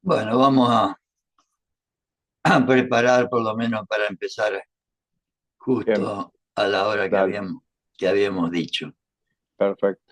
Bueno, vamos a preparar por lo menos para empezar Bien, justo a la hora que dale, habíamos dicho. perfecto.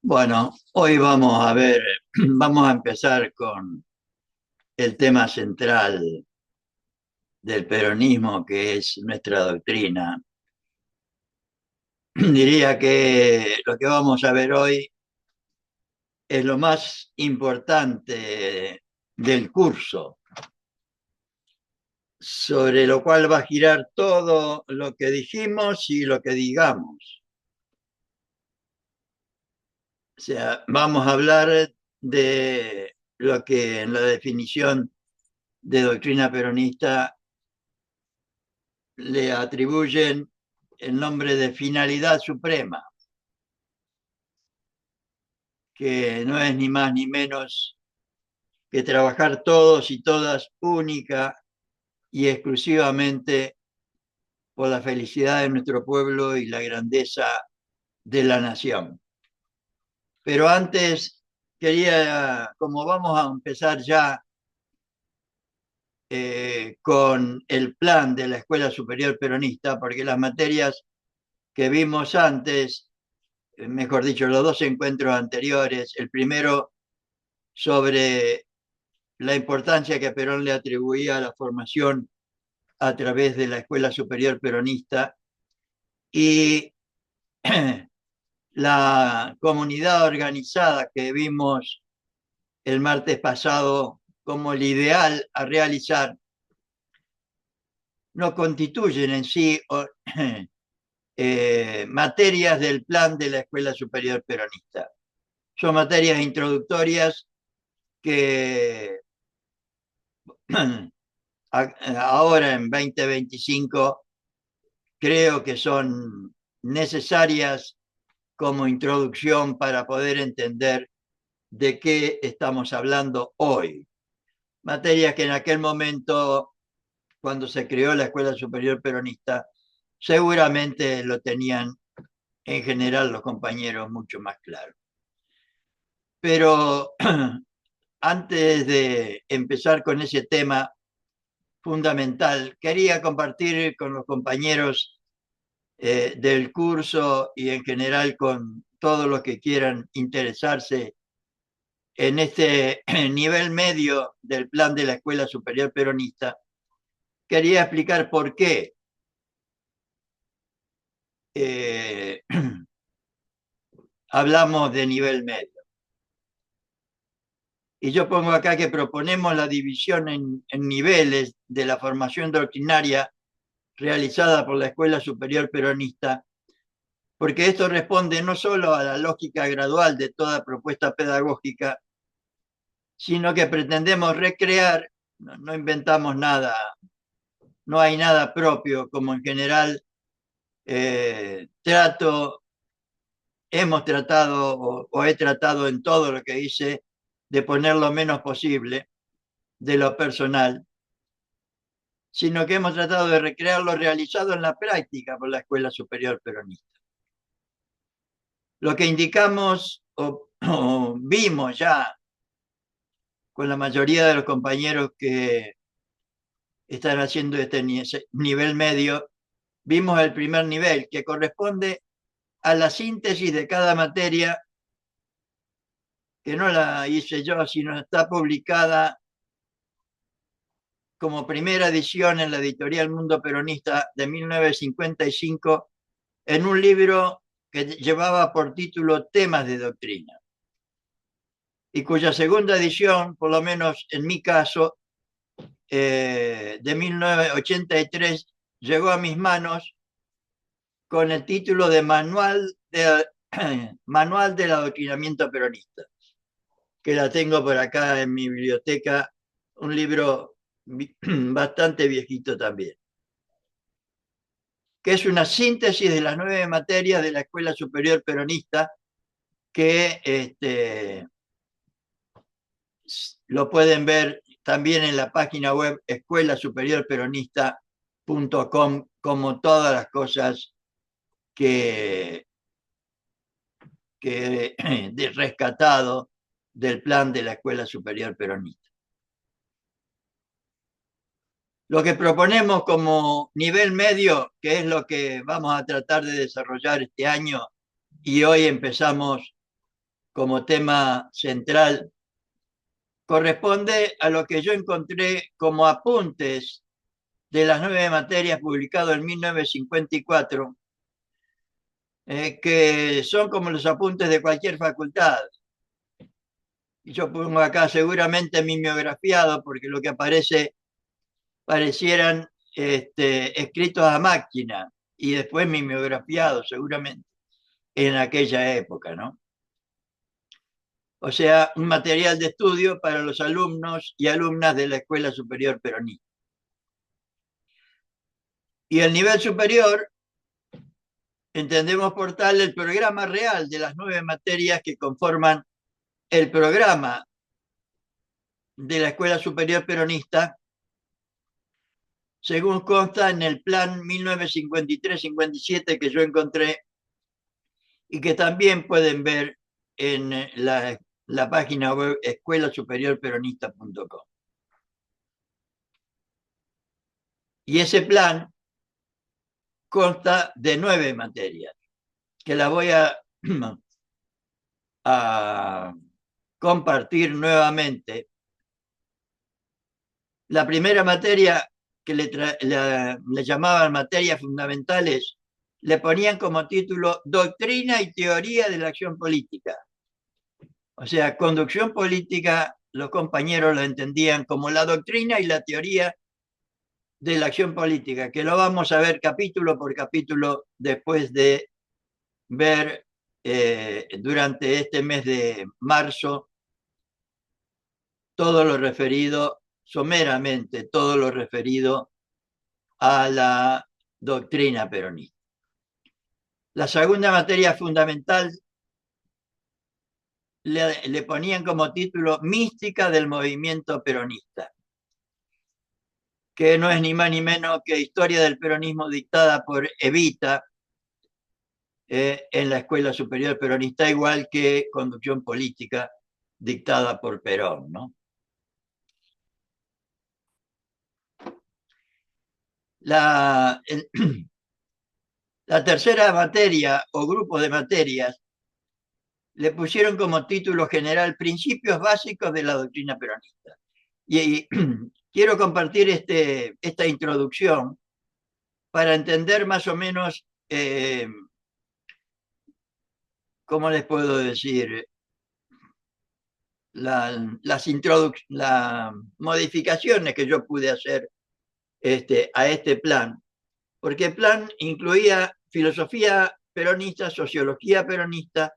Bueno, hoy vamos a ver, vamos a empezar con el tema central del peronismo, que es nuestra doctrina. Diría que lo que vamos a ver hoy es lo más importante del curso, sobre lo cual va a girar todo lo que dijimos y lo que digamos. O sea, vamos a hablar de lo que en la definición de doctrina peronista le atribuyen el nombre de finalidad suprema, que no es ni más ni menos que trabajar todos y todas única y exclusivamente por la felicidad de nuestro pueblo y la grandeza de la nación. Pero antes quería, como vamos a empezar ya con el plan de la Escuela Superior Peronista, porque las materias que vimos antes, mejor dicho, los dos encuentros anteriores, el primero sobre la importancia que Perón le atribuía a la formación a través de la Escuela Superior Peronista y la comunidad organizada que vimos el martes pasado como el ideal a realizar, no constituyen en sí materias del plan de la Escuela Superior Peronista. Son materias introductorias que ahora en 2025 creo que son necesarias como introducción para poder entender de qué estamos hablando hoy. Materias que en aquel momento, cuando se creó la Escuela Superior Peronista, seguramente lo tenían en general los compañeros mucho más claro. Pero antes de empezar con ese tema fundamental, quería compartir con los compañeros del curso y en general con todos los que quieran interesarse en este nivel medio del plan de la Escuela Superior Peronista, quería explicar por qué eh, hablamos de nivel medio. Y yo pongo acá que proponemos la división en niveles de la formación doctrinaria realizada por la Escuela Superior Peronista, porque esto responde no solo a la lógica gradual de toda propuesta pedagógica, sino que pretendemos recrear, no inventamos nada, no hay nada propio, como en general hemos tratado o he tratado en todo lo que hice de poner lo menos posible de lo personal, sino que hemos tratado de recrear lo realizado en la práctica por la Escuela Superior Peronista. Lo que indicamos o vimos ya con la mayoría de los compañeros que están haciendo este nivel medio, vimos el primer nivel, que corresponde a la síntesis de cada materia, que no la hice yo, sino está publicada como primera edición en la editorial Mundo Peronista de 1955 en un libro que llevaba por título Temas de Doctrina y cuya segunda edición, por lo menos en mi caso, de 1983, llegó a mis manos con el título de Manual del Adoctrinamiento Peronista, que la tengo por acá en mi biblioteca, un libro bastante viejito también. que es una síntesis de las 9 materias de la Escuela Superior Peronista, que lo pueden ver también en la página web escuelasuperiorperonista.com, como todas las cosas que he rescatado del plan de la Escuela Superior Peronista. Lo que proponemos como nivel medio, que es lo que vamos a tratar de desarrollar este año, y hoy empezamos como tema central, corresponde a lo que yo encontré como apuntes de las 9 materias publicadas en 1954, que son como los apuntes de cualquier facultad. Y yo pongo acá seguramente mimeografiado, porque lo que aparece parecieran escritos a máquina y después mimeografiados seguramente en aquella época, ¿no? O sea, un material de estudio para los alumnos y alumnas de la Escuela Superior Peronista. Y el nivel superior, entendemos por tal el programa real de las 9 materias que conforman el programa de la Escuela Superior Peronista, según consta en el plan 1953-57 que yo encontré y que también pueden ver en la página web escuelasuperiorperonista.com. Y ese plan consta de 9 materias, que las voy a compartir nuevamente. La primera materia que le llamaban materias fundamentales, le ponían como título Doctrina y Teoría de la Acción Política. O sea, conducción política, los compañeros lo entendían como la doctrina y la teoría de la acción política, que lo vamos a ver capítulo por capítulo después de ver durante este mes de marzo todo lo referido, someramente, todo lo referido a la doctrina peronista. La segunda materia fundamental le ponían como título Mística del movimiento peronista, que no es ni más ni menos que historia del peronismo dictada por Evita en la Escuela Superior Peronista, igual que conducción política dictada por Perón, ¿no? La tercera materia o grupo de materias le pusieron como título general Principios básicos de la doctrina peronista. Y quiero compartir esta introducción para entender más o menos, ¿cómo les puedo decir? Las modificaciones que yo pude hacer a este plan, porque el plan incluía filosofía peronista, sociología peronista,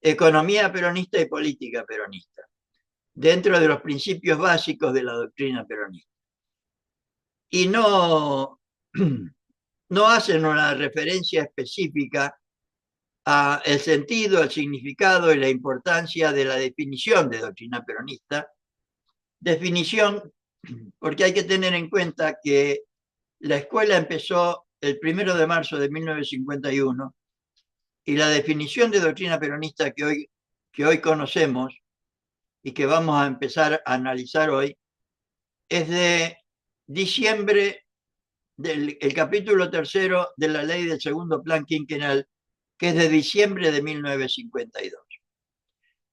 economía peronista y política peronista, dentro de los principios básicos de la doctrina peronista. Y no, no hacen una referencia específica a el sentido, el significado y la importancia de la definición de doctrina peronista. Definición, porque hay que tener en cuenta que la escuela empezó el 1 de marzo de 1951 y la definición de doctrina peronista que hoy conocemos y que vamos a empezar a analizar hoy es de diciembre del capítulo 3 de la ley del segundo plan quinquenal, que es de diciembre de 1952.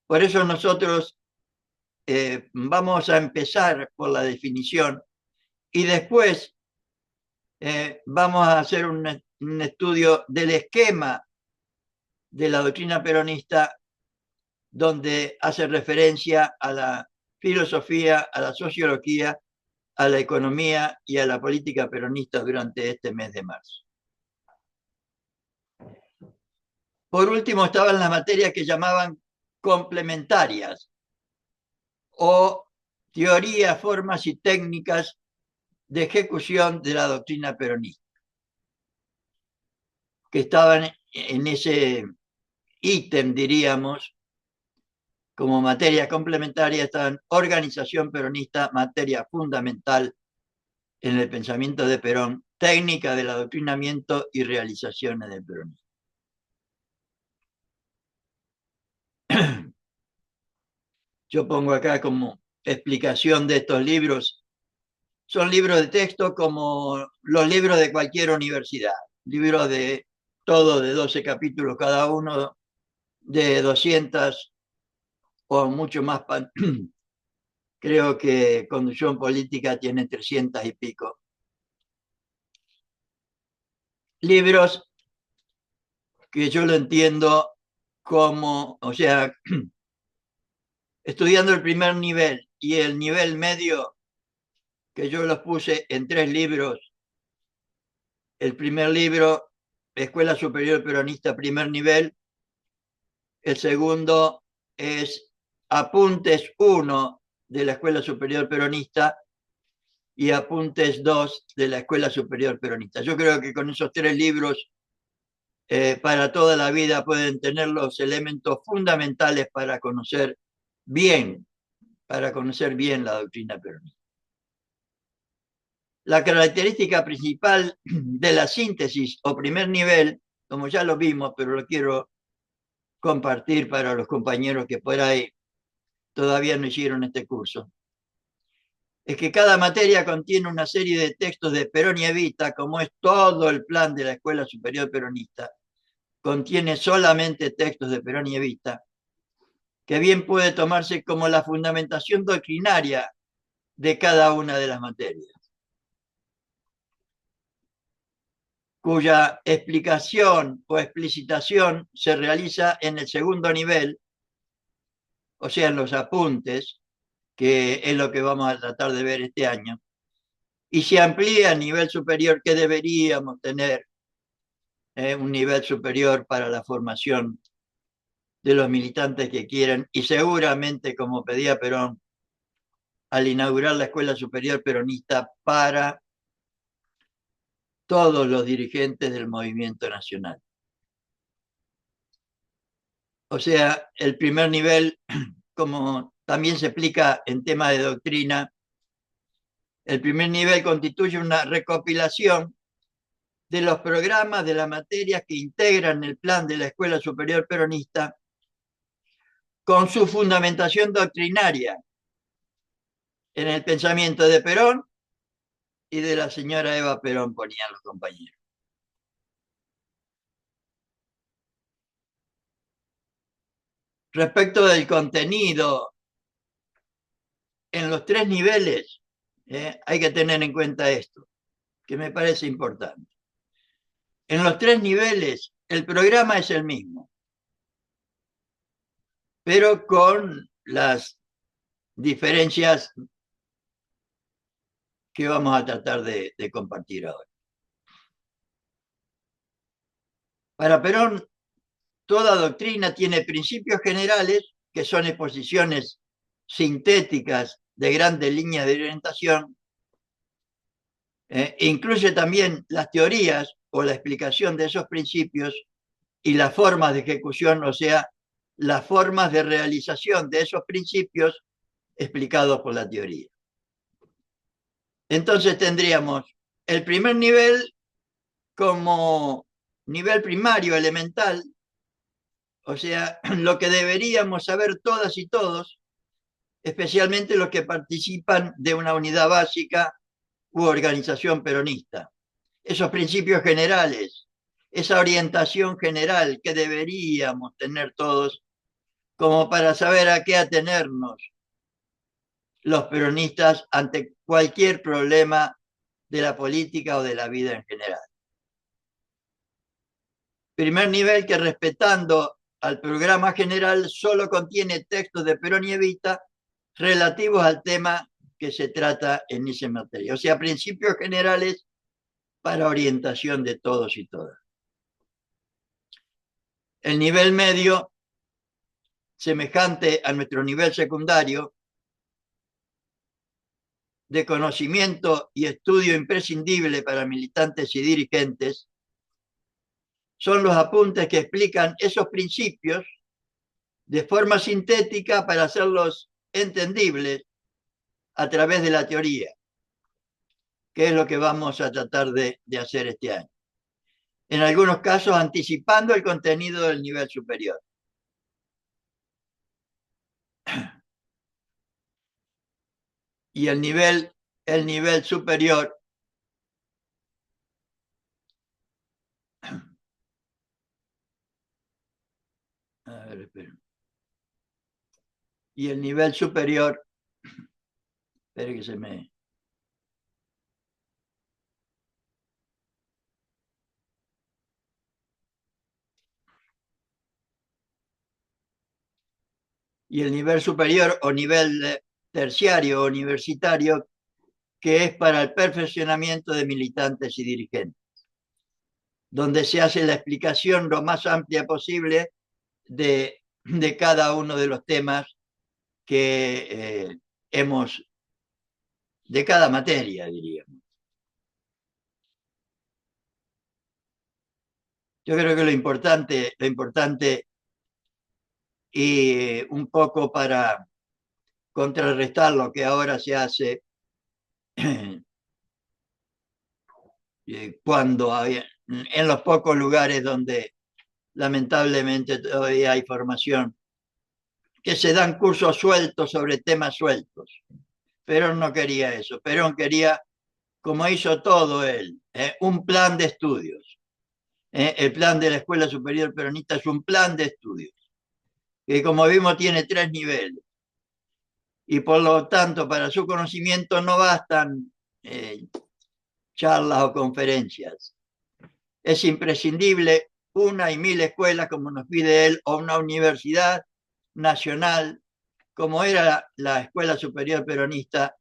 Por eso nosotros vamos a empezar por la definición y después vamos a hacer un estudio del esquema de la doctrina peronista, donde hace referencia a la filosofía, a la sociología, a la economía y a la política peronista durante este mes de marzo. Por último, estaban las materias que llamaban complementarias o teorías, formas y técnicas de ejecución de la doctrina peronista. que estaban en ese ítem, diríamos, como materia complementaria, estaban organización peronista, materia fundamental en el pensamiento de Perón, técnica del adoctrinamiento y realizaciones del peronismo. Yo pongo acá como explicación de estos libros. Son libros de texto como los libros de cualquier universidad, libros de todo de 12 capítulos cada uno, de 200 o mucho más. Creo que Conducción Política tiene 300 y pico. Libros que yo lo entiendo como, o sea, estudiando el primer nivel y el nivel medio, que yo los puse en 3 libros. El primer libro, Escuela Superior Peronista, primer nivel. El segundo es Apuntes 1 de la Escuela Superior Peronista y Apuntes 2 de la Escuela Superior Peronista. Yo creo que con esos 3 libros para toda la vida pueden tener los elementos fundamentales para conocer bien la doctrina peronista. La característica principal de la síntesis o primer nivel, como ya lo vimos, pero lo quiero compartir para los compañeros que por ahí todavía no hicieron este curso, es que cada materia contiene una serie de textos de Perón y Evita, como es todo el plan de la Escuela Superior Peronista, contiene solamente textos de Perón y Evita, que bien puede tomarse como la fundamentación doctrinaria de cada una de las materias, cuya explicación o explicitación se realiza en el segundo nivel, o sea, en los apuntes, que es lo que vamos a tratar de ver este año, y se amplía a nivel superior, que deberíamos tener un nivel superior para la formación de los militantes que quieran, y seguramente, como pedía Perón, al inaugurar la Escuela Superior Peronista para todos los dirigentes del movimiento nacional. O sea, el primer nivel, como también se explica en tema de doctrina, el primer nivel constituye una recopilación de los programas de las materias que integran el plan de la Escuela Superior Peronista con su fundamentación doctrinaria en el pensamiento de Perón y de la señora Eva Perón, ponían los compañeros. Respecto del contenido, en los 3 niveles hay que tener en cuenta esto, que me parece importante. En los 3 niveles el programa es el mismo, pero con las diferencias que vamos a tratar de compartir ahora. Para Perón, toda doctrina tiene principios generales, que son exposiciones sintéticas de grandes líneas de orientación. Incluye también las teorías o la explicación de esos principios y las formas de ejecución, o sea, las formas de realización de esos principios explicados por la teoría. Entonces tendríamos el primer nivel como nivel primario elemental, o sea, lo que deberíamos saber todas y todos, especialmente los que participan de una unidad básica u organización peronista. Esos principios generales, esa orientación general que deberíamos tener todos como para saber a qué atenernos los peronistas ante cualquier problema de la política o de la vida en general. Primer nivel, que respetando al programa general solo contiene textos de Perón y Evita relativos al tema que se trata en ese materia. O sea, principios generales para orientación de todos y todas. El nivel medio, semejante a nuestro nivel secundario, de conocimiento y estudio imprescindible para militantes y dirigentes, son los apuntes que explican esos principios de forma sintética para hacerlos entendibles a través de la teoría, que es lo que vamos a tratar de hacer este año. En algunos casos anticipando el contenido del nivel superior. Y el nivel superior a ver, espera. Y el nivel superior, espere que se me... Y el nivel superior o nivel terciario o universitario, que es para el perfeccionamiento de militantes y dirigentes, donde se hace la explicación lo más amplia posible de cada uno de los temas que de cada materia, diríamos. Yo creo que lo importante y un poco para contrarrestar lo que ahora se hace cuando hay, en los pocos lugares donde lamentablemente todavía hay formación, que se dan cursos sueltos sobre temas sueltos. Perón no quería eso. Perón quería, como hizo todo él, un plan de estudios. El plan de la Escuela Superior Peronista es un plan de estudios, que como vimos tiene 3 niveles. Y por lo tanto, para su conocimiento no bastan charlas o conferencias. Es imprescindible una y 1000 escuelas, como nos pide él, o una universidad nacional, como era la Escuela Superior Peronista,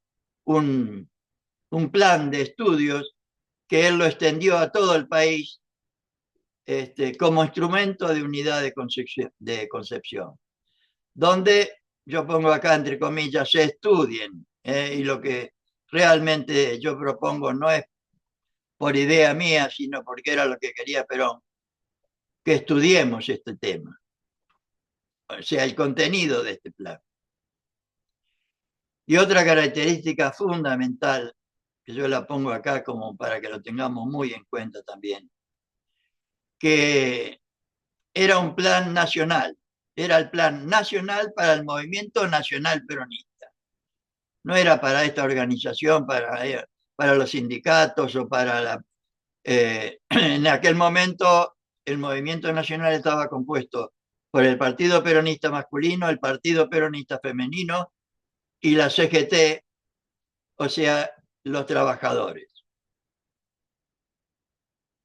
un plan de estudios que él lo extendió a todo el país como instrumento de unidad de concepción, donde yo pongo acá entre comillas, se estudien, y lo que realmente yo propongo no es por idea mía, sino porque era lo que quería Perón, que estudiemos este tema, o sea, el contenido de este plan. Y otra característica fundamental, que yo la pongo acá como para que lo tengamos muy en cuenta también, que era un plan nacional, era el plan nacional para el movimiento nacional peronista. No era para esta organización, para los sindicatos o para la... en aquel momento el movimiento nacional estaba compuesto por el Partido Peronista masculino, el Partido Peronista femenino y la CGT, o sea, los trabajadores.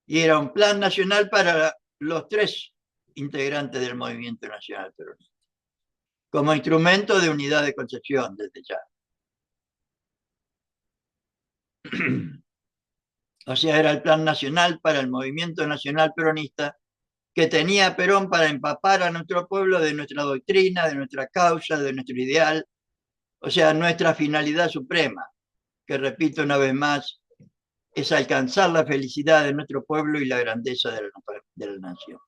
Y era un plan nacional para los 3 integrantes del movimiento nacional peronista, como instrumento de unidad de concepción desde ya. O sea, era el plan nacional para el movimiento nacional peronista que tenía Perón para empapar a nuestro pueblo de nuestra doctrina, de nuestra causa, de nuestro ideal, o sea, nuestra finalidad suprema, que repito una vez más, es alcanzar la felicidad de nuestro pueblo y la grandeza de la nación.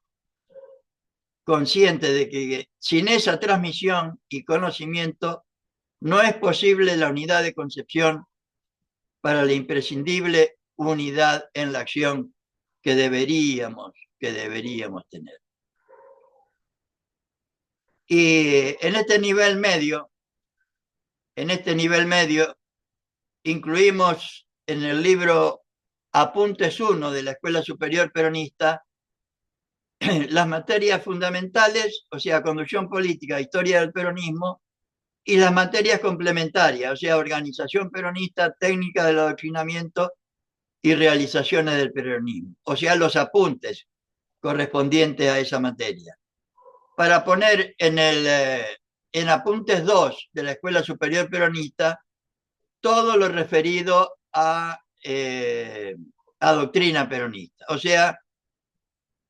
Consciente de que sin esa transmisión y conocimiento no es posible la unidad de concepción para la imprescindible unidad en la acción que deberíamos tener. Y en este nivel medio, incluimos en el libro Apuntes 1 de la Escuela Superior Peronista las materias fundamentales, o sea, conducción política, historia del peronismo, y las materias complementarias, o sea, organización peronista, técnica del adoctrinamiento y realizaciones del peronismo, o sea, los apuntes correspondientes a esa materia. Para poner en apuntes 2 de la Escuela Superior Peronista todo lo referido a doctrina peronista. O sea,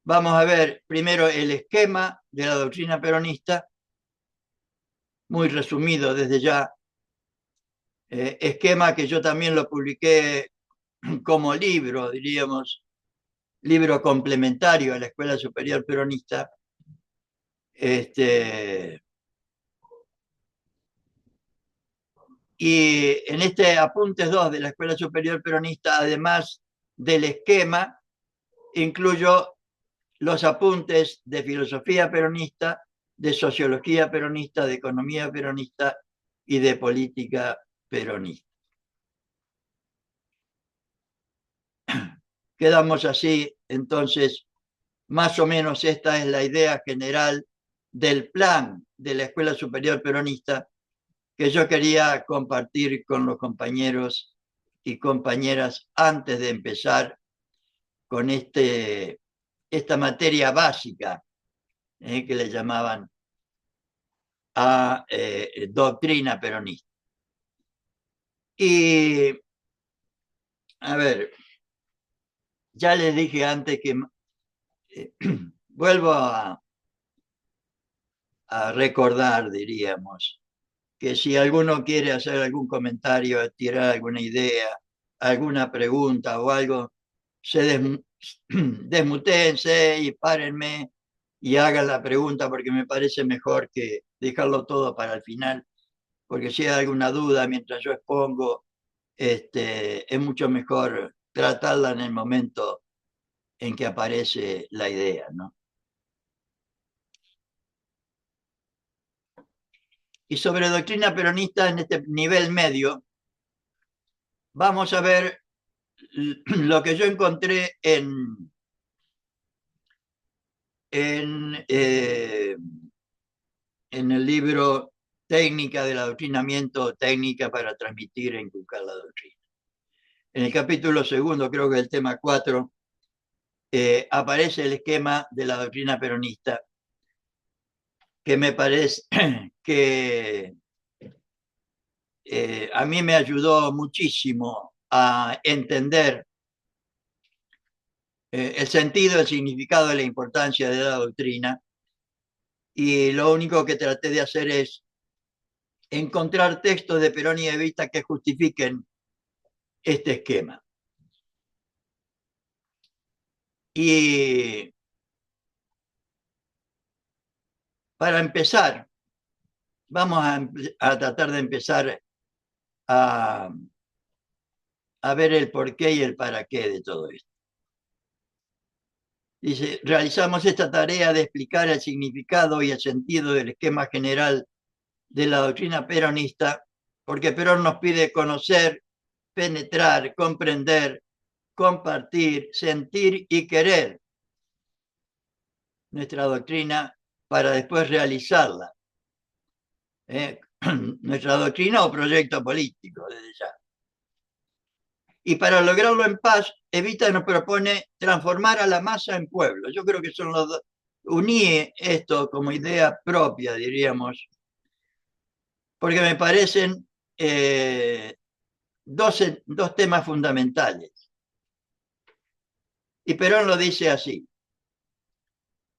vamos a ver primero el esquema de la doctrina peronista, muy resumido desde ya, esquema que yo también lo publiqué como libro, diríamos, libro complementario a la Escuela Superior Peronista, y en este apuntes 2 de la Escuela Superior Peronista, además del esquema, incluyo los apuntes de filosofía peronista, de sociología peronista, de economía peronista y de política peronista. Quedamos así, entonces, más o menos esta es la idea general del plan de la Escuela Superior Peronista que yo quería compartir con los compañeros y compañeras antes de empezar con esta materia básica que le llamaban a doctrina peronista. Y, a ver, ya les dije antes que vuelvo a recordar, diríamos, que si alguno quiere hacer algún comentario, tirar alguna idea, alguna pregunta o algo, desmutéense y párenme y hagan la pregunta porque me parece mejor que dejarlo todo para el final, porque si hay alguna duda mientras yo expongo, es mucho mejor tratarla en el momento en que aparece la idea, ¿no? Y sobre doctrina peronista en este nivel medio, vamos a ver lo que yo encontré en el libro Técnica del Adoctrinamiento, técnica para transmitir e inculcar la doctrina. En el capítulo segundo, creo que el tema 4, aparece el esquema de la doctrina peronista, que me parece que a mí me ayudó muchísimo a entender el sentido, el significado y la importancia de la doctrina. Y lo único que traté de hacer es encontrar textos de Perón y Evita que justifiquen este esquema. Y para empezar, vamos a tratar de empezar a ver el porqué y el para qué de todo esto. Dice, realizamos esta tarea de explicar el significado y el sentido del esquema general de la doctrina peronista, porque Perón nos pide conocer, penetrar, comprender, compartir, sentir y querer nuestra doctrina para después realizarla. Nuestra doctrina o proyecto político, desde ya. Y para lograrlo en paz, Evita nos propone transformar a la masa en pueblo. Yo creo que son los dos. Uní esto como idea propia, diríamos, porque me parecen dos temas fundamentales. Y Perón lo dice así.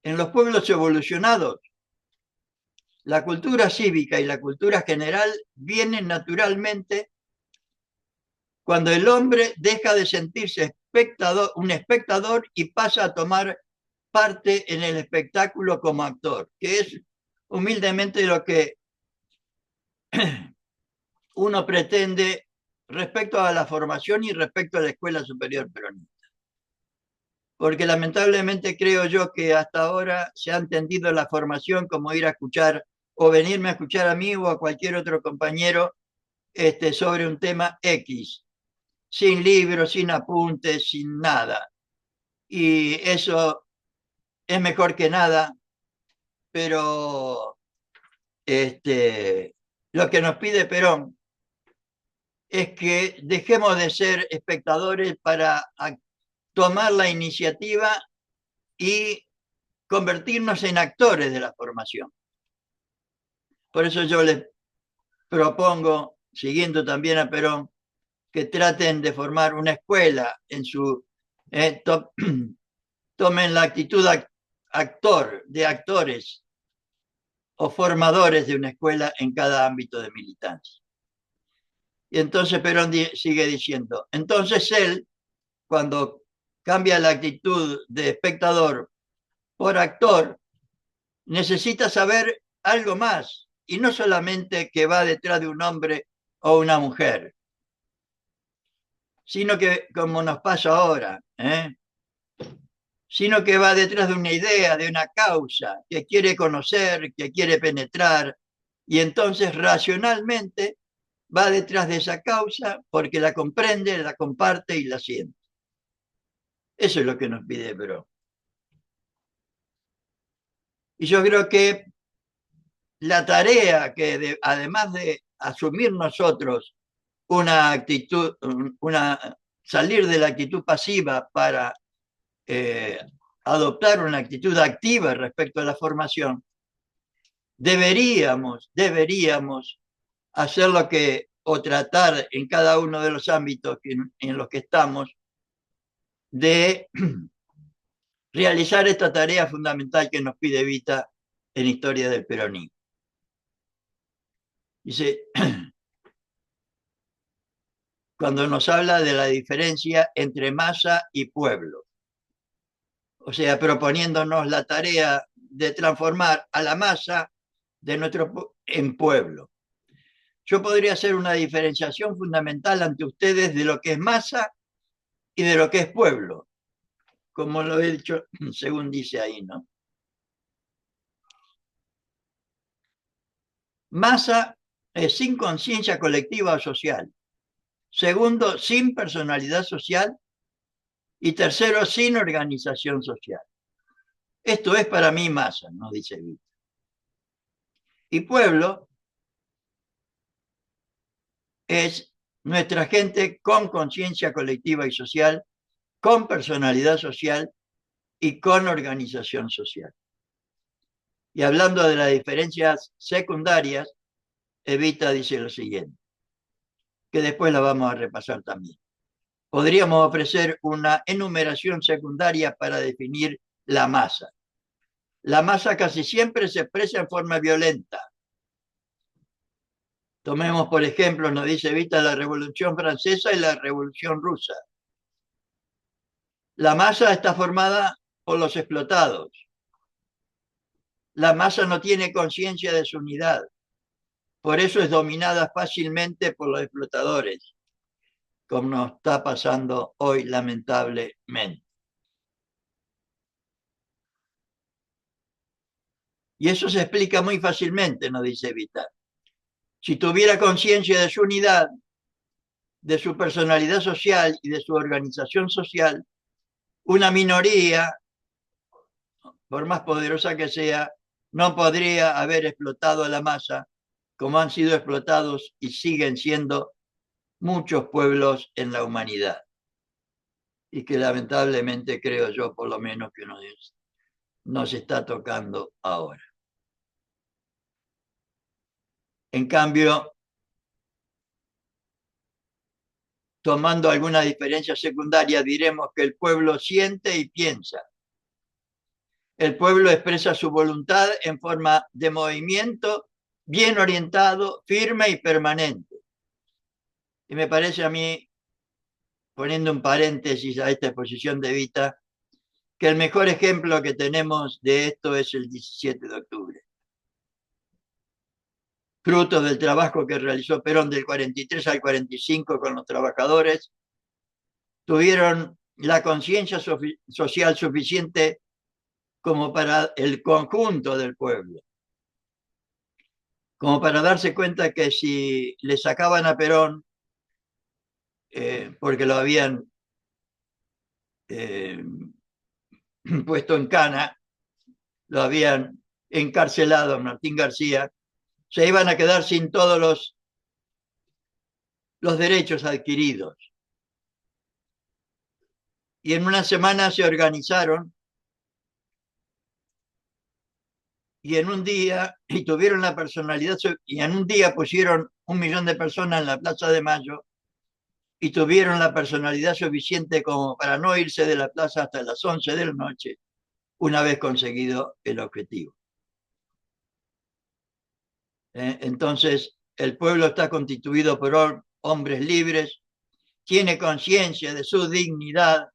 En los pueblos evolucionados, la cultura cívica y la cultura general vienen naturalmente cuando el hombre deja de sentirse un espectador y pasa a tomar parte en el espectáculo como actor, que es humildemente lo que uno pretende respecto a la formación y respecto a la Escuela Superior Peronista. Porque lamentablemente creo yo que hasta ahora se ha entendido la formación como ir a escuchar o venirme a escuchar a mí o a cualquier otro compañero sobre un tema X, sin libros, sin apuntes, sin nada. Y eso es mejor que nada, pero lo que nos pide Perón es que dejemos de ser espectadores para tomar la iniciativa y convertirnos en actores de la formación. Por eso yo les propongo, siguiendo también a Perón, que traten de formar una escuela en su... tomen la actitud de actores o formadores de una escuela en cada ámbito de militancia. Y entonces Perón sigue diciendo, entonces él, cuando cambia la actitud de espectador por actor, necesita saber algo más, y no solamente que va detrás de un hombre o una mujer, sino que, como nos pasa ahora, sino que va detrás de una idea, de una causa, que quiere conocer, que quiere penetrar, y entonces racionalmente va detrás de esa causa porque la comprende, la comparte y la siente. Eso es lo que nos pide Bro. Y yo creo que la tarea que además de asumir nosotros una actitud, salir de la actitud pasiva para adoptar una actitud activa respecto a la formación, deberíamos hacer lo que, o tratar en cada uno de los ámbitos en los que estamos, de realizar esta tarea fundamental que nos pide Evita en Historia del Peronismo. Dice, cuando nos habla de la diferencia entre masa y pueblo, o sea, proponiéndonos la tarea de transformar a la masa de en pueblo. Yo podría hacer una diferenciación fundamental ante ustedes de lo que es masa y de lo que es pueblo, como lo he dicho según dice ahí, ¿no? Masa es sin conciencia colectiva o social. Segundo, sin personalidad social. Y tercero, sin organización social. Esto es para mí masa, nos dice Vita. Y pueblo es nuestra gente con conciencia colectiva y social, con personalidad social y con organización social. Y hablando de las diferencias secundarias, Evita dice lo siguiente, que después la vamos a repasar también. Podríamos ofrecer una enumeración secundaria para definir la masa. La masa casi siempre se expresa en forma violenta. Tomemos, por ejemplo, nos dice Evita, la Revolución Francesa y la Revolución Rusa. La masa está formada por los explotados. La masa no tiene conciencia de su unidad. Por eso es dominada fácilmente por los explotadores, como nos está pasando hoy lamentablemente. Y eso se explica muy fácilmente, nos dice Evita. Si tuviera conciencia de su unidad, de su personalidad social y de su organización social, una minoría, por más poderosa que sea, no podría haber explotado a la masa como han sido explotados y siguen siendo muchos pueblos en la humanidad. Y que lamentablemente creo yo, por lo menos, que nos está tocando ahora. En cambio, tomando alguna diferencia secundaria, diremos que el pueblo siente y piensa. El pueblo expresa su voluntad en forma de movimiento bien orientado, firme y permanente. Y me parece a mí, poniendo un paréntesis a esta exposición de Evita, que el mejor ejemplo que tenemos de esto es el 17 de octubre. Fruto del trabajo que realizó Perón del 43 al 45 con los trabajadores, tuvieron la conciencia social suficiente como para el conjunto del pueblo, como para darse cuenta que si le sacaban a Perón, porque lo habían puesto en cana, lo habían encarcelado a Martín García, se iban a quedar sin todos los derechos adquiridos. Y en una semana se organizaron y en un día, y tuvieron la personalidad, y en un día pusieron 1 millón de personas en la Plaza de Mayo y tuvieron la personalidad suficiente como para no irse de la plaza hasta las 11 de la noche, una vez conseguido el objetivo. Entonces, el pueblo está constituido por hombres libres, tiene conciencia de su dignidad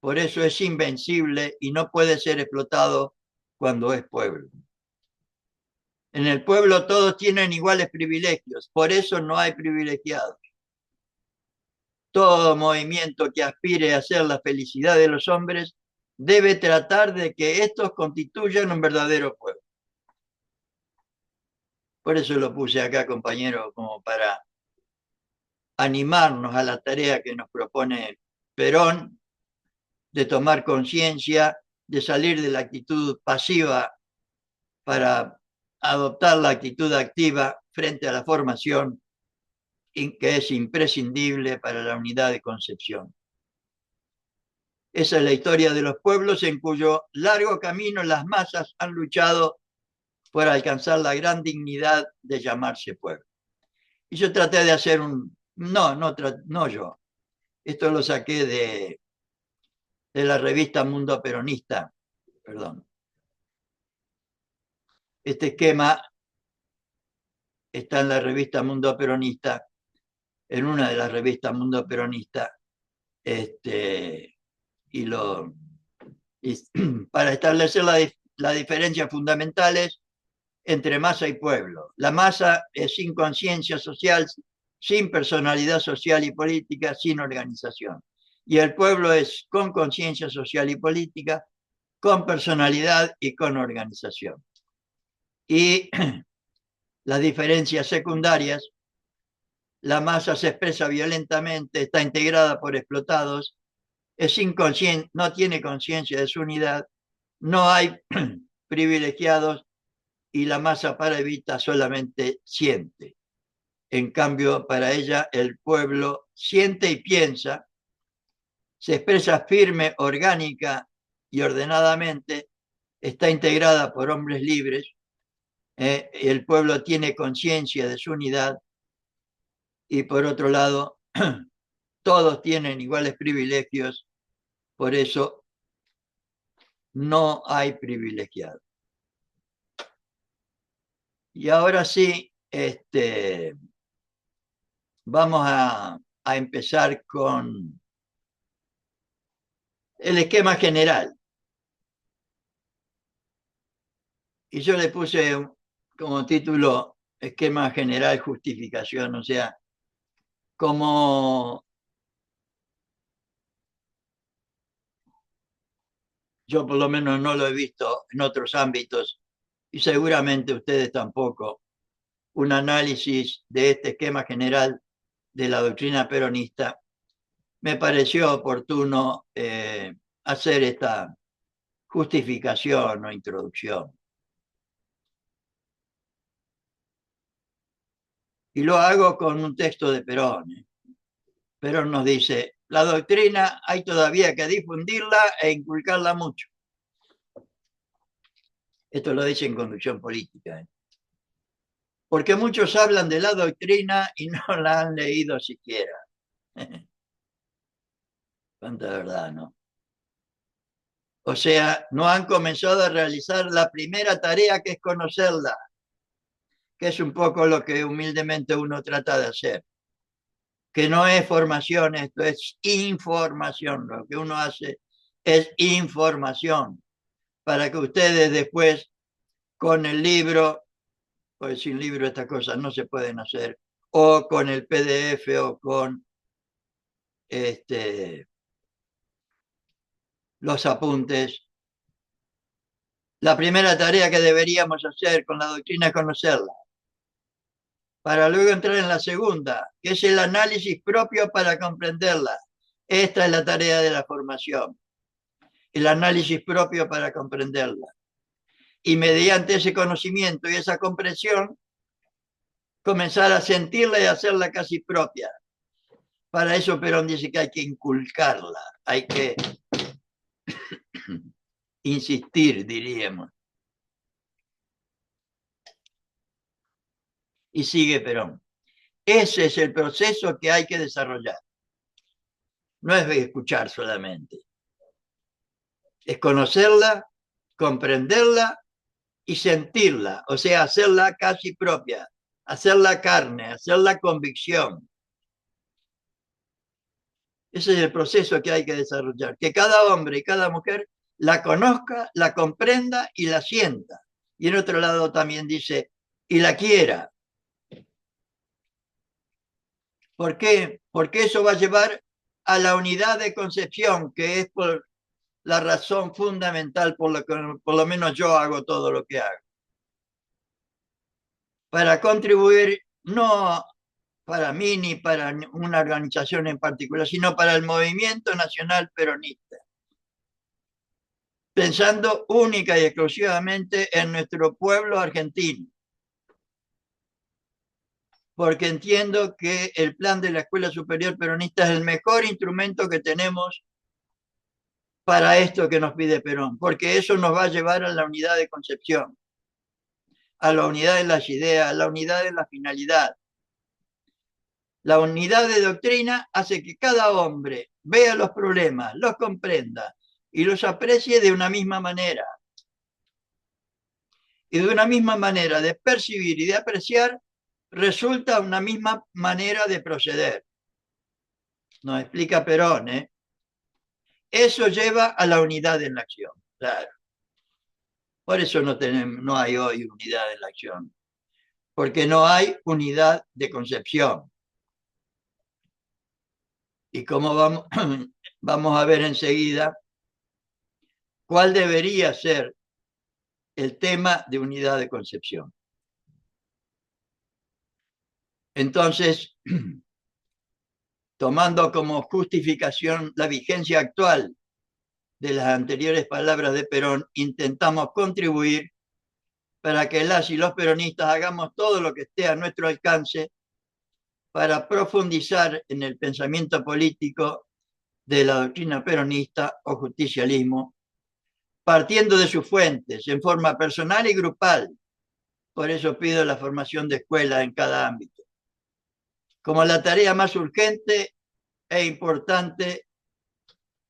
Por eso es invencible y no puede ser explotado cuando es pueblo. En el pueblo todos tienen iguales privilegios, por eso no hay privilegiados. Todo movimiento que aspire a hacer la felicidad de los hombres debe tratar de que estos constituyan un verdadero pueblo. Por eso lo puse acá, compañero, como para animarnos a la tarea que nos propone Perón, de tomar conciencia, de salir de la actitud pasiva para adoptar la actitud activa frente a la formación, que es imprescindible para la unidad de concepción. Esa es la historia de los pueblos en cuyo largo camino las masas han luchado por alcanzar la gran dignidad de llamarse pueblo. Y yo traté de hacer no yo, esto lo saqué de la revista Mundo Peronista, perdón. Este esquema está en la revista Mundo Peronista, en una de las revistas Mundo Peronista, para establecer las diferencias fundamentales entre masa y pueblo. La masa es sin conciencia social, sin personalidad social y política, sin organización. Y el pueblo es con conciencia social y política, con personalidad y con organización. Y las diferencias secundarias, la masa se expresa violentamente, está integrada por explotados, es inconsciente, no tiene conciencia de su unidad, no hay privilegiados y la masa para evita solamente siente. En cambio, para ella el pueblo siente y piensa, se expresa firme, orgánica y ordenadamente, está integrada por hombres libres, el pueblo tiene conciencia de su unidad y por otro lado, todos tienen iguales privilegios, por eso no hay privilegiados. Y ahora sí, vamos a empezar con el esquema general. Y yo le puse como título esquema general justificación, o sea, como yo por lo menos no lo he visto en otros ámbitos y seguramente ustedes tampoco, un análisis de este esquema general de la doctrina peronista, me pareció oportuno hacer esta justificación o introducción. Y lo hago con un texto de Perón. Perón nos dice, la doctrina hay todavía que difundirla e inculcarla mucho. Esto lo dice en Conducción Política. Porque muchos hablan de la doctrina y no la han leído siquiera. Cuánta verdad, ¿no? O sea, no han comenzado a realizar la primera tarea, que es conocerla, que es un poco lo que humildemente uno trata de hacer. Que no es formación, esto es información. Lo que uno hace es información, para que ustedes después, con el libro, pues sin libro estas cosas no se pueden hacer, o con el PDF o con los apuntes. La primera tarea que deberíamos hacer con la doctrina es conocerla, para luego entrar en la segunda, que es el análisis propio para comprenderla. Esta es la tarea de la formación, el análisis propio para comprenderla. Y mediante ese conocimiento y esa comprensión, comenzar a sentirla y hacerla casi propia. Para eso Perón dice que hay que inculcarla, hay que insistir, diríamos. Y sigue Perón. Ese es el proceso que hay que desarrollar. No es escuchar solamente. Es conocerla, comprenderla y sentirla, o sea, hacerla casi propia, hacerla carne, hacerla convicción. Ese es el proceso que hay que desarrollar. Que cada hombre y cada mujer la conozca, la comprenda y la sienta. Y en otro lado también dice, y la quiera. ¿Por qué? Porque eso va a llevar a la unidad de concepción, que es por la razón fundamental por la que por lo menos yo hago todo lo que hago. Para contribuir no para mí ni para una organización en particular, sino para el movimiento nacional peronista, pensando única y exclusivamente en nuestro pueblo argentino, porque entiendo que el plan de la Escuela Superior Peronista es el mejor instrumento que tenemos para esto que nos pide Perón, porque eso nos va a llevar a la unidad de concepción, a la unidad de las ideas, a la unidad de la finalidad. La unidad de doctrina hace que cada hombre vea los problemas, los comprenda y los aprecie de una misma manera. Y de una misma manera de percibir y de apreciar resulta una misma manera de proceder. Nos explica Perón, ¿eh? Eso lleva a la unidad en la acción, claro. Por eso no hay hoy unidad en la acción, porque no hay unidad de concepción. Y como vamos a ver enseguida, cuál debería ser el tema de unidad de concepción. Entonces, tomando como justificación la vigencia actual de las anteriores palabras de Perón, intentamos contribuir para que las y los peronistas hagamos todo lo que esté a nuestro alcance para profundizar en el pensamiento político de la doctrina peronista o justicialismo, partiendo de sus fuentes, en forma personal y grupal. Por eso pido la formación de escuelas en cada ámbito, como la tarea más urgente e importante,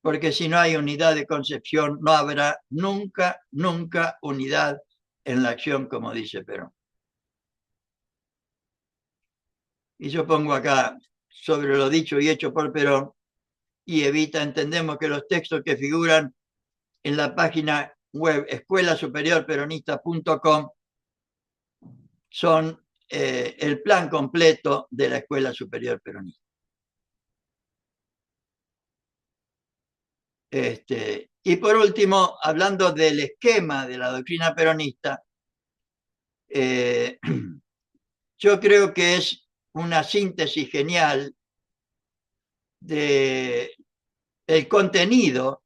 porque si no hay unidad de concepción, no habrá nunca, nunca unidad en la acción, como dice Perón. Y yo pongo acá, sobre lo dicho y hecho por Perón, y Evita, entendemos que los textos que figuran en la página web escuelasuperiorperonista.com son el plan completo de la Escuela Superior Peronista. Y por último, hablando del esquema de la doctrina peronista, yo creo que es una síntesis genial de el contenido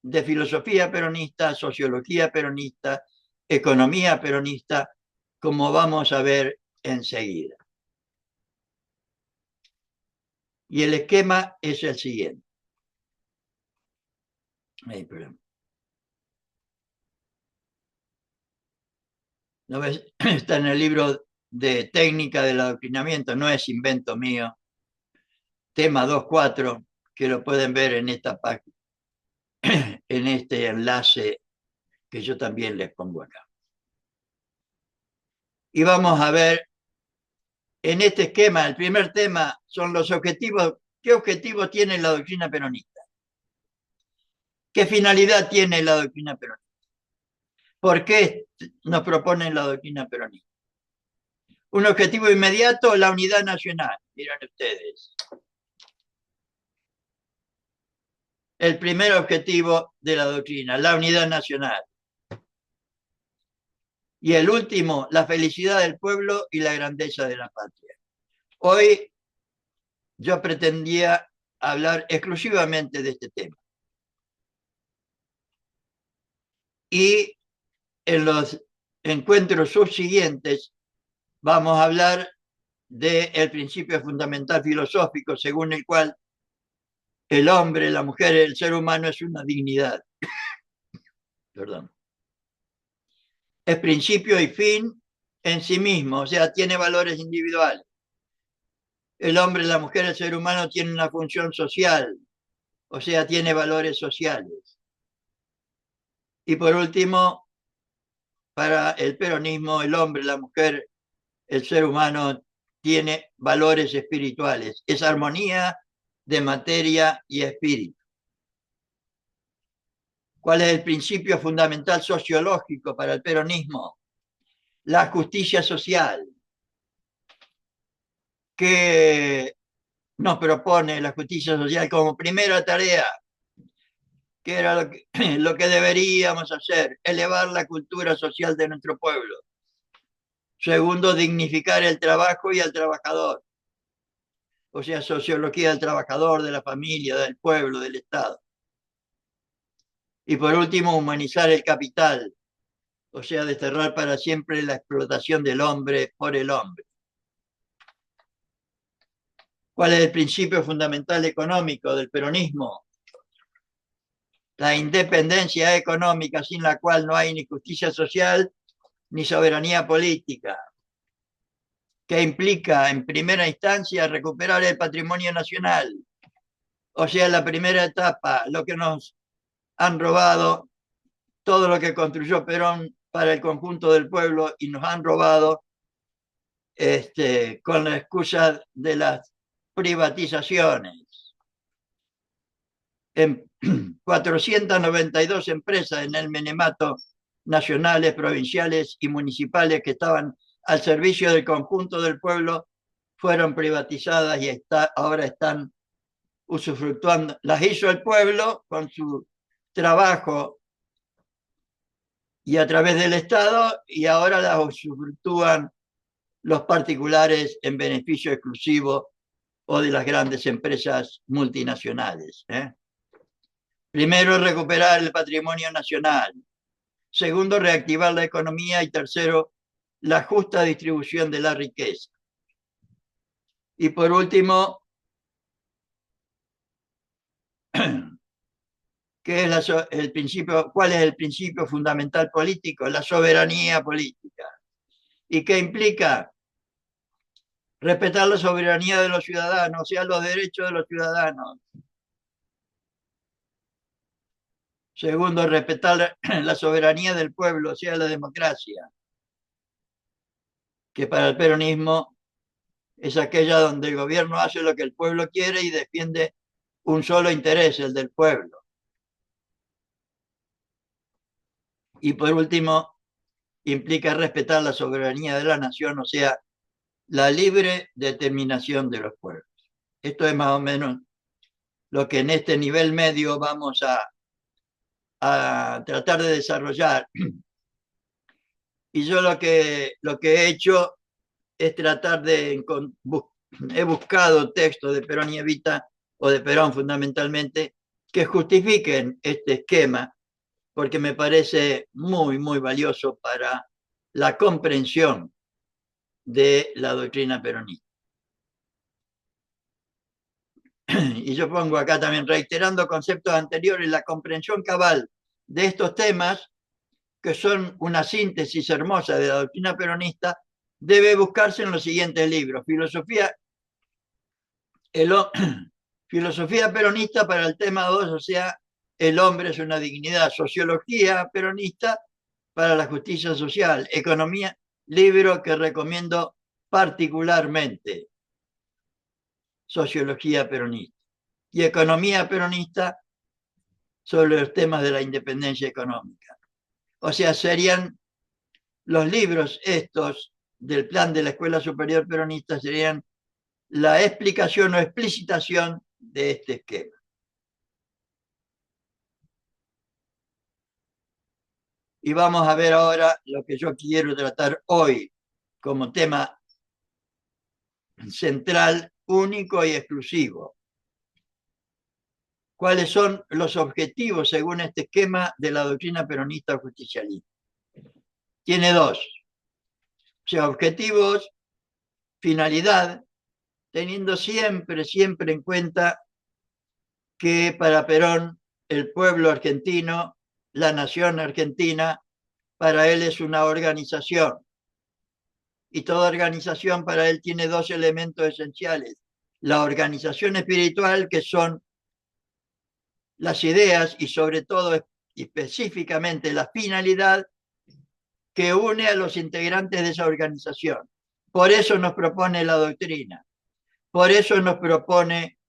de filosofía peronista, sociología peronista, economía peronista, como vamos a ver enseguida. Y el esquema es el siguiente. ¿No ves? Está en el libro de técnica del adoctrinamiento, no es invento mío. Tema 2.4, que lo pueden ver en esta página, en este enlace que yo también les pongo acá. Y vamos a ver en este esquema, el primer tema son los objetivos. ¿Qué objetivos tiene la doctrina peronista? ¿Qué finalidad tiene la doctrina peronista? ¿Por qué nos proponen la doctrina peronista? Un objetivo inmediato, la unidad nacional. Miren ustedes. El primer objetivo de la doctrina, la unidad nacional. Y el último, la felicidad del pueblo y la grandeza de la patria. Hoy yo pretendía hablar exclusivamente de este tema. Y en los encuentros subsiguientes vamos a hablar del principio fundamental filosófico según el cual el hombre, la mujer, el ser humano es una dignidad. Perdón. Es principio y fin en sí mismo, o sea, tiene valores individuales. El hombre, la mujer, el ser humano tiene una función social, o sea, tiene valores sociales. Y por último, para el peronismo, el hombre, la mujer, el ser humano tiene valores espirituales. Es armonía de materia y espíritu. ¿Cuál es el principio fundamental sociológico para el peronismo? La justicia social, que nos propone la justicia social como primera tarea, que era lo que deberíamos hacer, elevar la cultura social de nuestro pueblo. Segundo, dignificar el trabajo y al trabajador, o sea, sociología del trabajador, de la familia, del pueblo, del Estado. Y por último, humanizar el capital, o sea, desterrar para siempre la explotación del hombre por el hombre. ¿Cuál es el principio fundamental económico del peronismo? La independencia económica, sin la cual no hay ni justicia social ni soberanía política, que implica en primera instancia recuperar el patrimonio nacional, o sea, la primera etapa, lo que nos han robado, todo lo que construyó Perón para el conjunto del pueblo y nos han robado con la excusa de las privatizaciones. En 492 empresas en el menemato, nacionales, provinciales y municipales que estaban al servicio del conjunto del pueblo, fueron privatizadas y ahora están usufructuando. Las hizo el pueblo con su trabajo y a través del Estado, y ahora las usufructúan los particulares en beneficio exclusivo o de las grandes empresas multinacionales. Primero, recuperar el patrimonio nacional. Segundo, reactivar la economía. Y tercero, la justa distribución de la riqueza. Y por último, ¿qué es el principio, ¿cuál es el principio fundamental político? La soberanía política. ¿Y qué implica? Respetar la soberanía de los ciudadanos, o sea, los derechos de los ciudadanos. Segundo, respetar la soberanía del pueblo, o sea, la democracia, que para el peronismo es aquella donde el gobierno hace lo que el pueblo quiere y defiende un solo interés, el del pueblo. Y por último, implica respetar la soberanía de la nación, o sea, la libre determinación de los pueblos. Esto es más o menos lo que en este nivel medio vamos a tratar de desarrollar. Y yo lo que he hecho es tratar de... He buscado textos de Perón y Evita, o de Perón fundamentalmente, que justifiquen este esquema, porque me parece muy, muy valioso para la comprensión de la doctrina peronista. Y yo pongo acá también, reiterando conceptos anteriores, la comprensión cabal de estos temas, que son una síntesis hermosa de la doctrina peronista, debe buscarse en los siguientes libros: Filosofía peronista para el tema 2, o sea, el hombre es una dignidad; Sociología peronista para la justicia social; Economía, libro que recomiendo particularmente, Sociología peronista; y Economía peronista sobre los temas de la independencia económica. O sea, serían los libros estos del plan de la Escuela Superior Peronista, serían la explicación o explicitación de este esquema. Y vamos a ver ahora lo que yo quiero tratar hoy como tema central, único y exclusivo. ¿Cuáles son los objetivos, según este esquema, de la doctrina peronista justicialista? Tiene dos. O sea, objetivos, finalidad, teniendo siempre, siempre en cuenta que para Perón el pueblo argentino, la nación argentina, para él es una organización. Y toda organización para él tiene dos elementos esenciales: la organización espiritual, que son las ideas, y sobre todo específicamente la finalidad que une a los integrantes de esa organización. Por eso nos propone la doctrina, por eso nos propone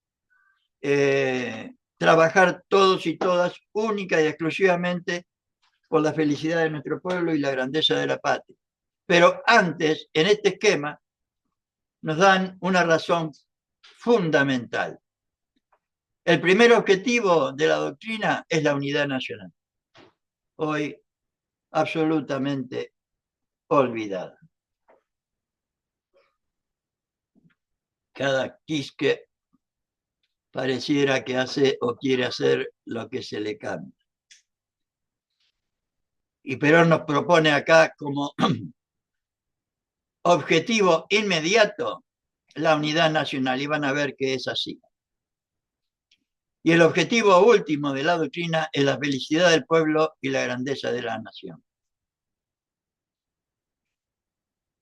trabajar todos y todas única y exclusivamente por la felicidad de nuestro pueblo y la grandeza de la patria. Pero antes, en este esquema, nos dan una razón fundamental. El primer objetivo de la doctrina es la unidad nacional. Hoy absolutamente olvidada. Cada quisque pareciera que hace o quiere hacer lo que se le cambia. Y Perón nos propone acá como objetivo inmediato la unidad nacional, y van a ver que es así. Y el objetivo último de la doctrina es la felicidad del pueblo y la grandeza de la nación.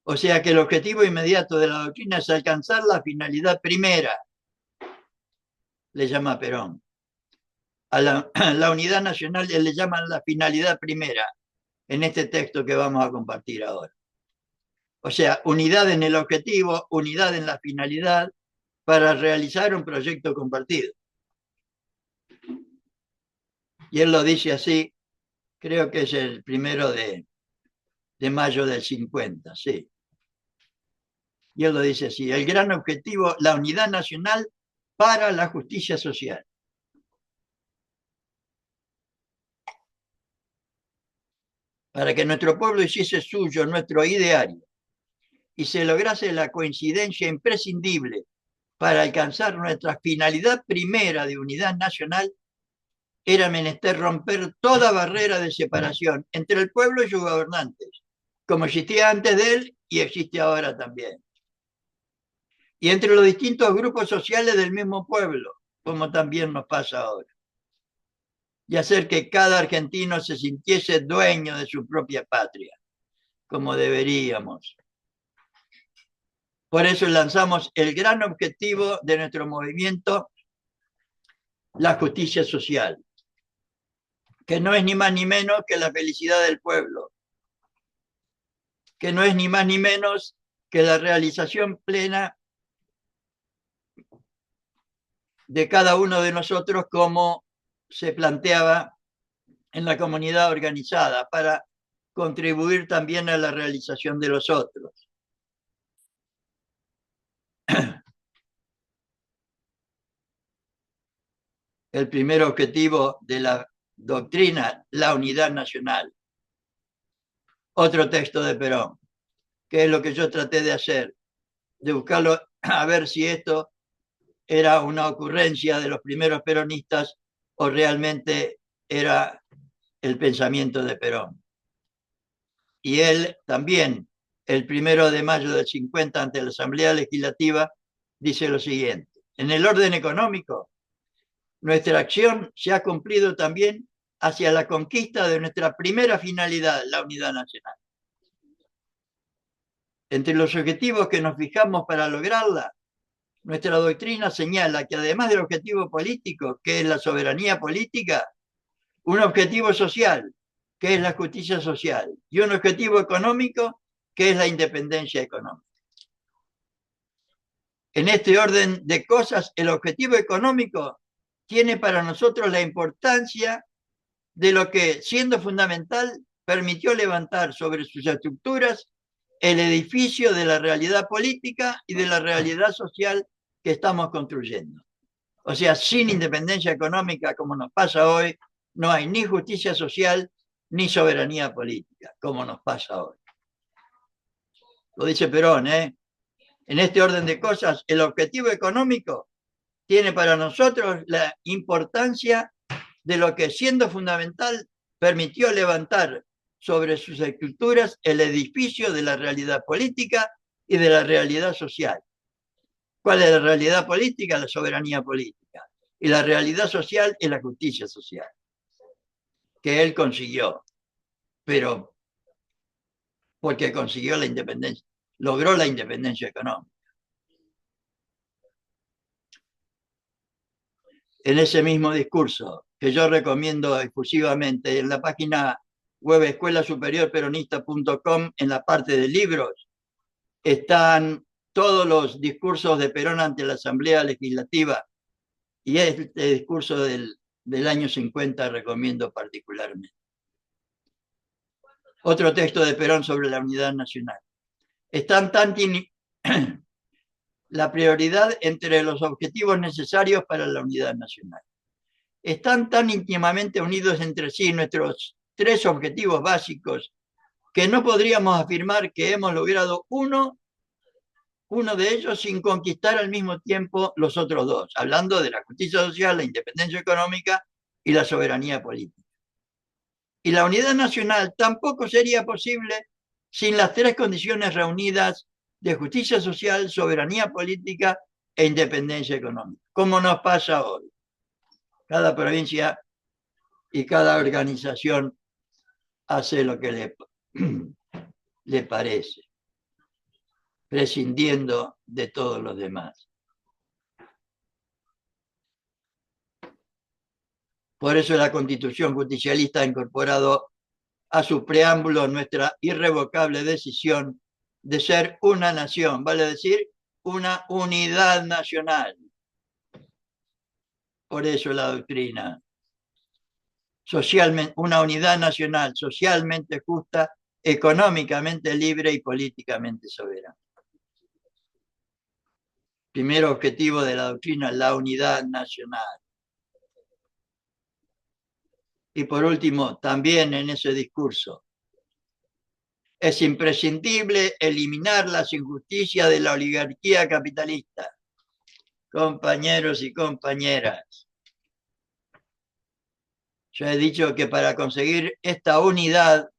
O sea que el objetivo inmediato de la doctrina es alcanzar la finalidad primera, le llama Perón. A la unidad nacional le llaman la finalidad primera en este texto que vamos a compartir ahora. O sea, unidad en el objetivo, unidad en la finalidad para realizar un proyecto compartido. Y él lo dice así, creo que es el 1 de mayo del 50, sí. Y él lo dice así, el gran objetivo, la unidad nacional para la justicia social. Para que nuestro pueblo hiciese suyo nuestro ideario y se lograse la coincidencia imprescindible para alcanzar nuestra finalidad primera de unidad nacional, era menester romper toda barrera de separación entre el pueblo y sus gobernantes, como existía antes de él y existe ahora también. Y entre los distintos grupos sociales del mismo pueblo, como también nos pasa ahora. Y hacer que cada argentino se sintiese dueño de su propia patria, como deberíamos. Por eso lanzamos el gran objetivo de nuestro movimiento, la justicia social, que no es ni más ni menos que la felicidad del pueblo, que no es ni más ni menos que la realización plena de cada uno de nosotros, como se planteaba en la comunidad organizada, para contribuir también a la realización de los otros. El primer objetivo de la doctrina, la unidad nacional. Otro texto de Perón, que es lo que yo traté de hacer, de buscarlo a ver si esto era una ocurrencia de los primeros peronistas o realmente era el pensamiento de Perón. Y él también, el 1 de mayo del 50, ante la Asamblea Legislativa, dice lo siguiente: en el orden económico, nuestra acción se ha cumplido también hacia la conquista de nuestra primera finalidad, la unidad nacional. Entre los objetivos que nos fijamos para lograrla, nuestra doctrina señala que además del objetivo político, que es la soberanía política, un objetivo social, que es la justicia social, y un objetivo económico, que es la independencia económica. En este orden de cosas, el objetivo económico tiene para nosotros la importancia de lo que, siendo fundamental, permitió levantar sobre sus estructuras el edificio de la realidad política y de la realidad social que estamos construyendo. O sea, sin independencia económica, como nos pasa hoy, no hay ni justicia social ni soberanía política, como nos pasa hoy. Lo dice Perón, ¿eh? En este orden de cosas, el objetivo económico tiene para nosotros la importancia de lo que, siendo fundamental, permitió levantar sobre sus estructuras el edificio de la realidad política y de la realidad social. ¿Cuál es la realidad política? La soberanía política. Y la realidad social es la justicia social, que él consiguió, pero porque consiguió la independencia, logró la independencia económica. En ese mismo discurso, que yo recomiendo exclusivamente, en la página web escuelasuperiorperonista.com, en la parte de libros, están todos los discursos de Perón ante la Asamblea Legislativa Y este discurso del año 50 recomiendo particularmente. Otro texto de Perón sobre la unidad nacional. Están tan la prioridad entre los objetivos necesarios para la unidad nacional. Están tan íntimamente unidos entre sí nuestros tres objetivos básicos que no podríamos afirmar que hemos logrado uno de ellos sin conquistar al mismo tiempo los otros dos, hablando de la justicia social, la independencia económica y la soberanía política. Y la unidad nacional tampoco sería posible sin las tres condiciones reunidas de justicia social, soberanía política e independencia económica, como nos pasa hoy. Cada provincia y cada organización hace lo que le parece, prescindiendo de todos los demás. Por eso la Constitución justicialista ha incorporado a su preámbulo nuestra irrevocable decisión de ser una nación, vale decir, una unidad nacional. Por eso la doctrina, socialmente, una unidad nacional socialmente justa, económicamente libre y políticamente soberana. Primer objetivo de la doctrina, la unidad nacional. Y por último, también en ese discurso, es imprescindible eliminar las injusticias de la oligarquía capitalista. Compañeros y compañeras, yo he dicho que para conseguir esta unidad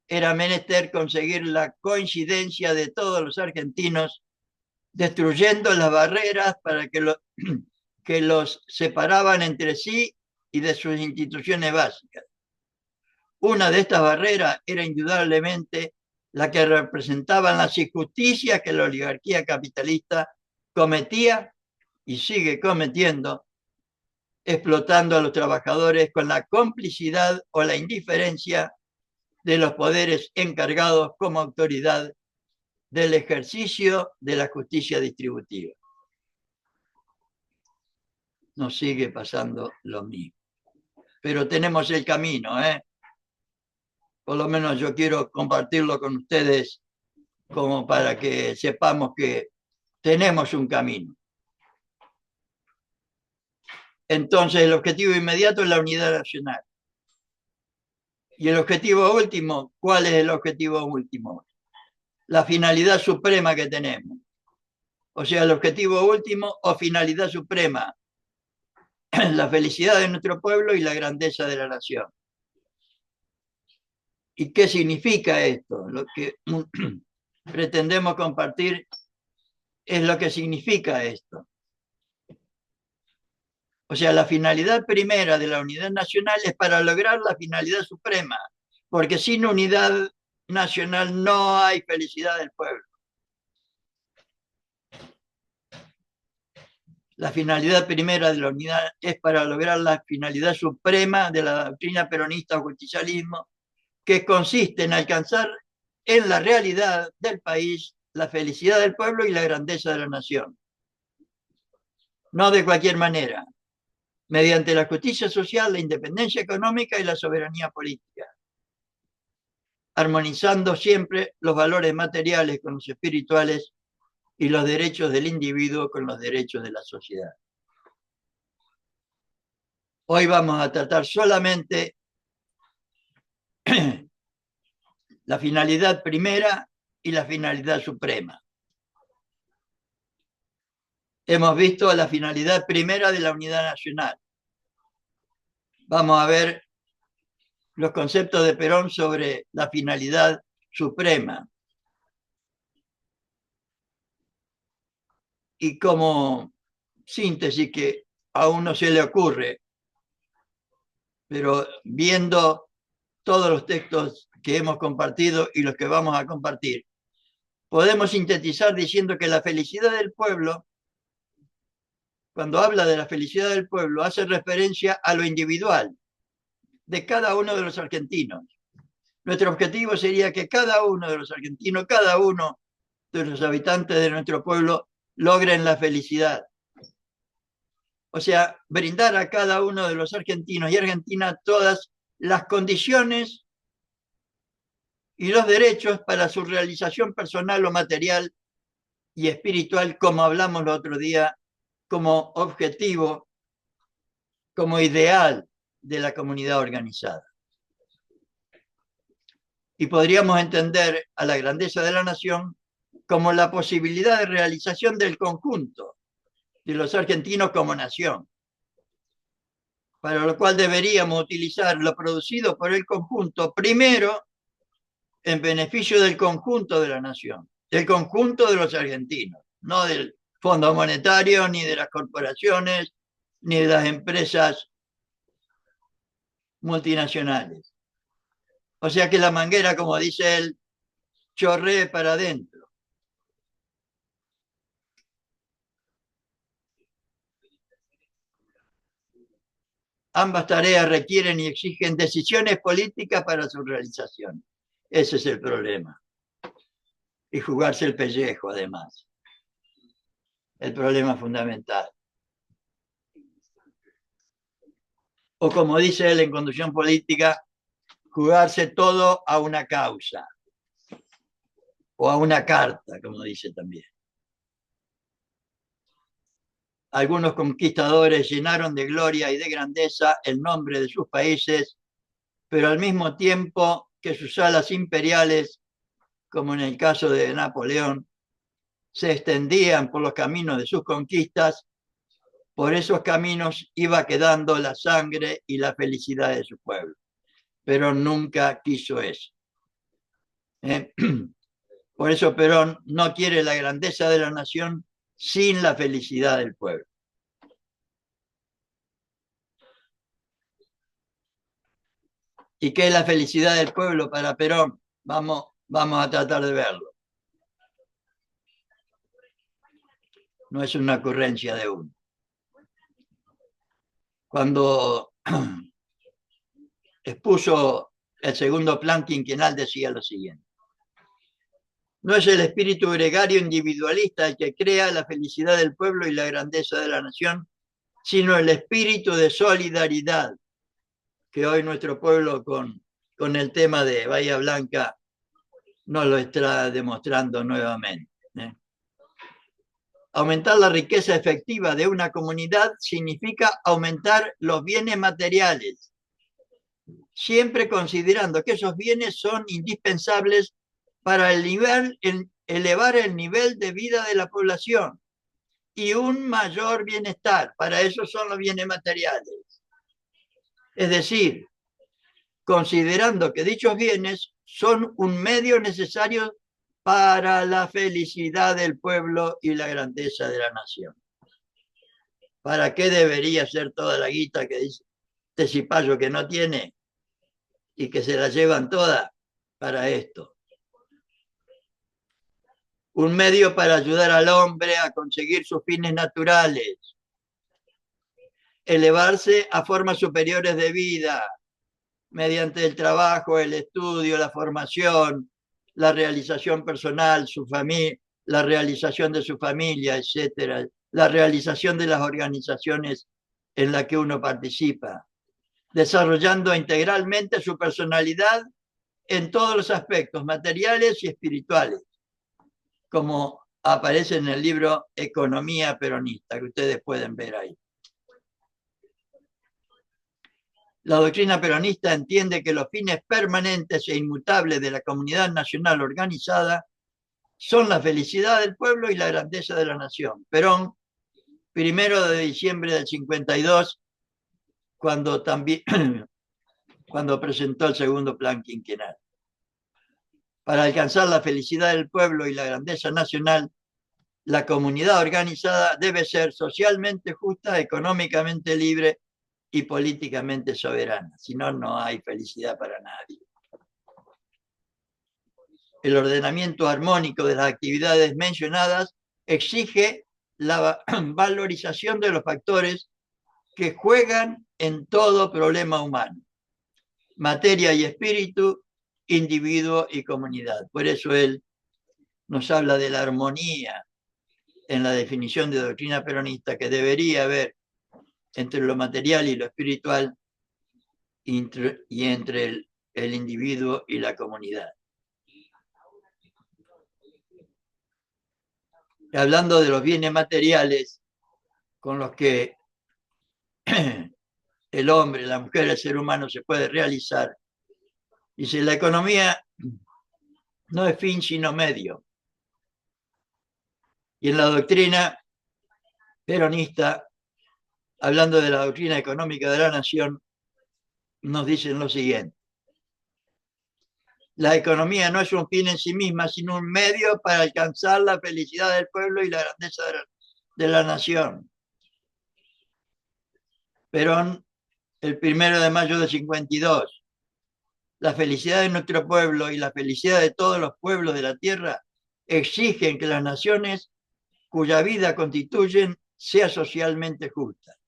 era menester conseguir la coincidencia de todos los argentinos, destruyendo las barreras para que los separaban entre sí y de sus instituciones básicas. Una de estas barreras era indudablemente la que representaban las injusticias que la oligarquía capitalista cometía y sigue cometiendo, explotando a los trabajadores con la complicidad o la indiferencia de los poderes encargados como autoridad del ejercicio de la justicia distributiva. Nos sigue pasando lo mismo. Pero tenemos el camino, ¿eh? Por lo menos yo quiero compartirlo con ustedes como para que sepamos que tenemos un camino. Entonces, el objetivo inmediato es la unidad nacional. Y el objetivo último, ¿cuál es el objetivo último? La finalidad suprema que tenemos. O sea, el objetivo último o finalidad suprema, la felicidad de nuestro pueblo y la grandeza de la nación. ¿Y qué significa esto? Lo que pretendemos compartir es lo que significa esto. O sea, la finalidad primera de la unidad nacional es para lograr la finalidad suprema, porque sin unidad nacional no hay felicidad del pueblo. La finalidad primera de la unidad es para lograr la finalidad suprema de la doctrina peronista o justicialismo, que consiste en alcanzar en la realidad del país la felicidad del pueblo y la grandeza de la nación. No de cualquier manera, mediante la justicia social, la independencia económica y la soberanía política, armonizando siempre los valores materiales con los espirituales y los derechos del individuo con los derechos de la sociedad. Hoy vamos a tratar solamente la finalidad primera y la finalidad suprema. Hemos visto la finalidad primera de la unidad nacional. Vamos a ver los conceptos de Perón sobre la finalidad suprema. Y como síntesis que a uno se le ocurre, pero viendo todos los textos que hemos compartido y los que vamos a compartir, podemos sintetizar diciendo que la felicidad del pueblo, cuando habla de la felicidad del pueblo, hace referencia a lo individual de cada uno de los argentinos. Nuestro objetivo sería que cada uno de los argentinos, cada uno de los habitantes de nuestro pueblo logren la felicidad. O sea, brindar a cada uno de los argentinos y argentinas todas las condiciones y los derechos para su realización personal o material y espiritual, como hablamos el otro día, como objetivo, como ideal de la comunidad organizada. Y podríamos entender a la grandeza de la nación como la posibilidad de realización del conjunto de los argentinos como nación, para lo cual deberíamos utilizar lo producido por el conjunto primero en beneficio del conjunto de la nación, del conjunto de los argentinos, no del Fondo Monetario, ni de las corporaciones, ni de las empresas multinacionales. O sea que la manguera, como dice él, chorree para adentro. Ambas tareas requieren y exigen decisiones políticas para su realización. Ese es el problema. Y jugarse el pellejo, además. El problema fundamental. O como dice él en Conducción Política, jugarse todo a una causa. O a una carta, como dice también. Algunos conquistadores llenaron de gloria y de grandeza el nombre de sus países, pero al mismo tiempo que sus alas imperiales, como en el caso de Napoleón, se extendían por los caminos de sus conquistas, por esos caminos iba quedando la sangre y la felicidad de su pueblo. Pero nunca quiso eso. Por eso Perón no quiere la grandeza de la nación sin la felicidad del pueblo. ¿Y qué es la felicidad del pueblo para Perón? Vamos a tratar de verlo. No es una ocurrencia de uno. Cuando expuso el segundo plan quinquenal decía lo siguiente: no es el espíritu gregario individualista el que crea la felicidad del pueblo y la grandeza de la nación, sino el espíritu de solidaridad que hoy nuestro pueblo con el tema de Bahía Blanca nos lo está demostrando nuevamente. Aumentar la riqueza efectiva de una comunidad significa aumentar los bienes materiales, siempre considerando que esos bienes son indispensables para elevar el nivel de vida de la población y un mayor bienestar. Para eso son los bienes materiales. Es decir, considerando que dichos bienes son un medio necesario para la felicidad del pueblo y la grandeza de la nación. ¿Para qué debería ser toda la guita que dice este cipayo que no tiene y que se la llevan toda para esto? Un medio para ayudar al hombre a conseguir sus fines naturales, elevarse a formas superiores de vida mediante el trabajo, el estudio, la formación, la realización personal, su familia, la realización de su familia, etcétera, la realización de las organizaciones en las que uno participa, desarrollando integralmente su personalidad en todos los aspectos materiales y espirituales, como aparece en el libro Economía Peronista, que ustedes pueden ver ahí. La doctrina peronista entiende que los fines permanentes e inmutables de la comunidad nacional organizada son la felicidad del pueblo y la grandeza de la nación. Perón, 1 de diciembre del 52, cuando presentó el segundo plan quinquenal. Para alcanzar la felicidad del pueblo y la grandeza nacional, la comunidad organizada debe ser socialmente justa, económicamente libre y políticamente soberana. Si no, no hay felicidad para nadie. El ordenamiento armónico de las actividades mencionadas exige la valorización de los factores que juegan en todo problema humano: materia y espíritu, individuo y comunidad. Por eso él nos habla de la armonía en la definición de doctrina peronista, que debería haber entre lo material y lo espiritual y entre el individuo y la comunidad. Hablando de los bienes materiales con los que el hombre, la mujer, el ser humano se puede realizar, dice, la economía no es fin sino medio. Y en la doctrina peronista, hablando de la doctrina económica de la nación, nos dicen lo siguiente: la economía no es un fin en sí misma, sino un medio para alcanzar la felicidad del pueblo y la grandeza de la nación. Perón, el 1 de mayo de 52. La felicidad de nuestro pueblo y la felicidad de todos los pueblos de la tierra exigen que las naciones cuya vida constituyen sea socialmente justa.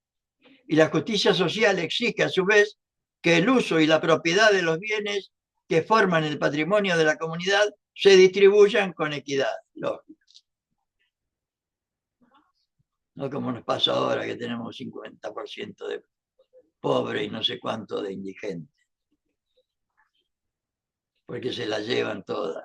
Y la justicia social exige a su vez que el uso y la propiedad de los bienes que forman el patrimonio de la comunidad se distribuyan con equidad. Lógico. No como nos pasa ahora que tenemos 50% de pobres y no sé cuánto de indigentes, porque se la llevan todas.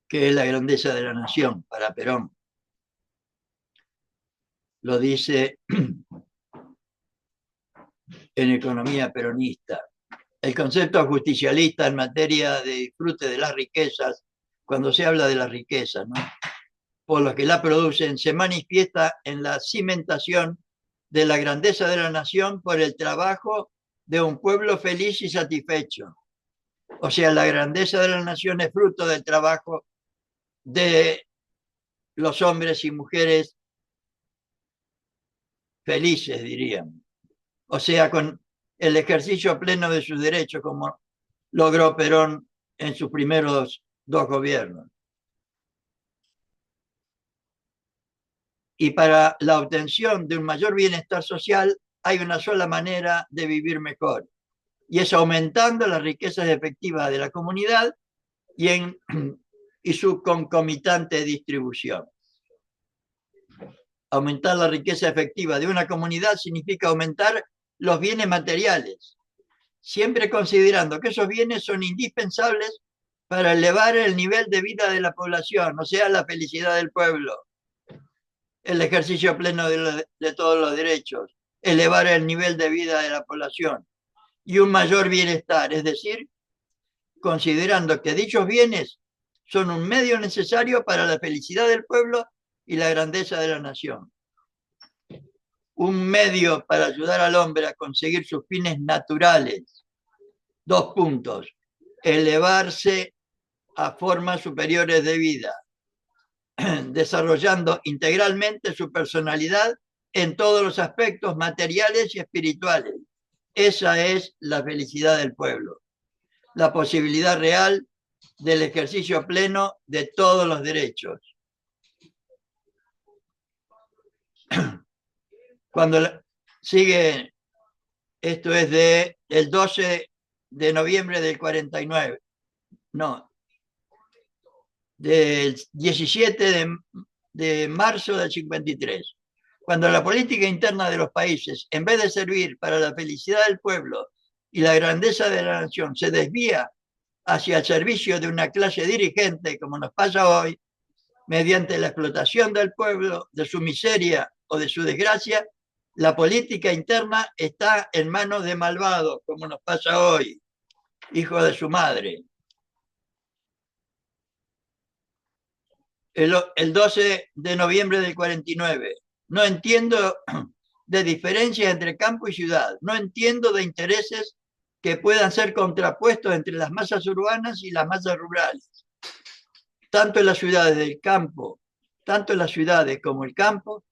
¿Qué es la grandeza de la nación para Perón? Lo dice en Economía Peronista. El concepto justicialista en materia de disfrute de las riquezas, cuando se habla de las riquezas, ¿no?, por los que la producen, se manifiesta en la cimentación de la grandeza de la nación por el trabajo de un pueblo feliz y satisfecho. O sea, la grandeza de la nación es fruto del trabajo de los hombres y mujeres felices, diríamos. O sea, con el ejercicio pleno de sus derechos, como logró Perón en sus primeros 2 gobiernos. Y para la obtención de un mayor bienestar social hay una sola manera de vivir mejor, y es aumentando las riquezas efectivas de la comunidad y su concomitante distribución. Aumentar la riqueza efectiva de una comunidad significa aumentar los bienes materiales, siempre considerando que esos bienes son indispensables para elevar el nivel de vida de la población, o sea, la felicidad del pueblo, el ejercicio pleno de todos los derechos, elevar el nivel de vida de la población y un mayor bienestar, es decir, considerando que dichos bienes son un medio necesario para la felicidad del pueblo y la grandeza de la nación. Un medio para ayudar al hombre a conseguir sus fines naturales. 2 puntos. Elevarse a formas superiores de vida, desarrollando integralmente su personalidad en todos los aspectos materiales y espirituales. Esa es la felicidad del pueblo, la posibilidad real del ejercicio pleno de todos los derechos. Cuando sigue, esto es del 12 de noviembre del 49, no, del 17 de marzo del 53. Cuando la política interna de los países, en vez de servir para la felicidad del pueblo y la grandeza de la nación, se desvía hacia el servicio de una clase dirigente, como nos pasa hoy, mediante la explotación del pueblo, de su miseria o de su desgracia, la política interna está en manos de malvados, como nos pasa hoy, hijos de su madre. El 12 de noviembre del 49. No entiendo de diferencias entre campo y ciudad. No entiendo de intereses que puedan ser contrapuestos entre las masas urbanas y las masas rurales. Tanto en las ciudades del campo, tanto en las ciudades como el campo,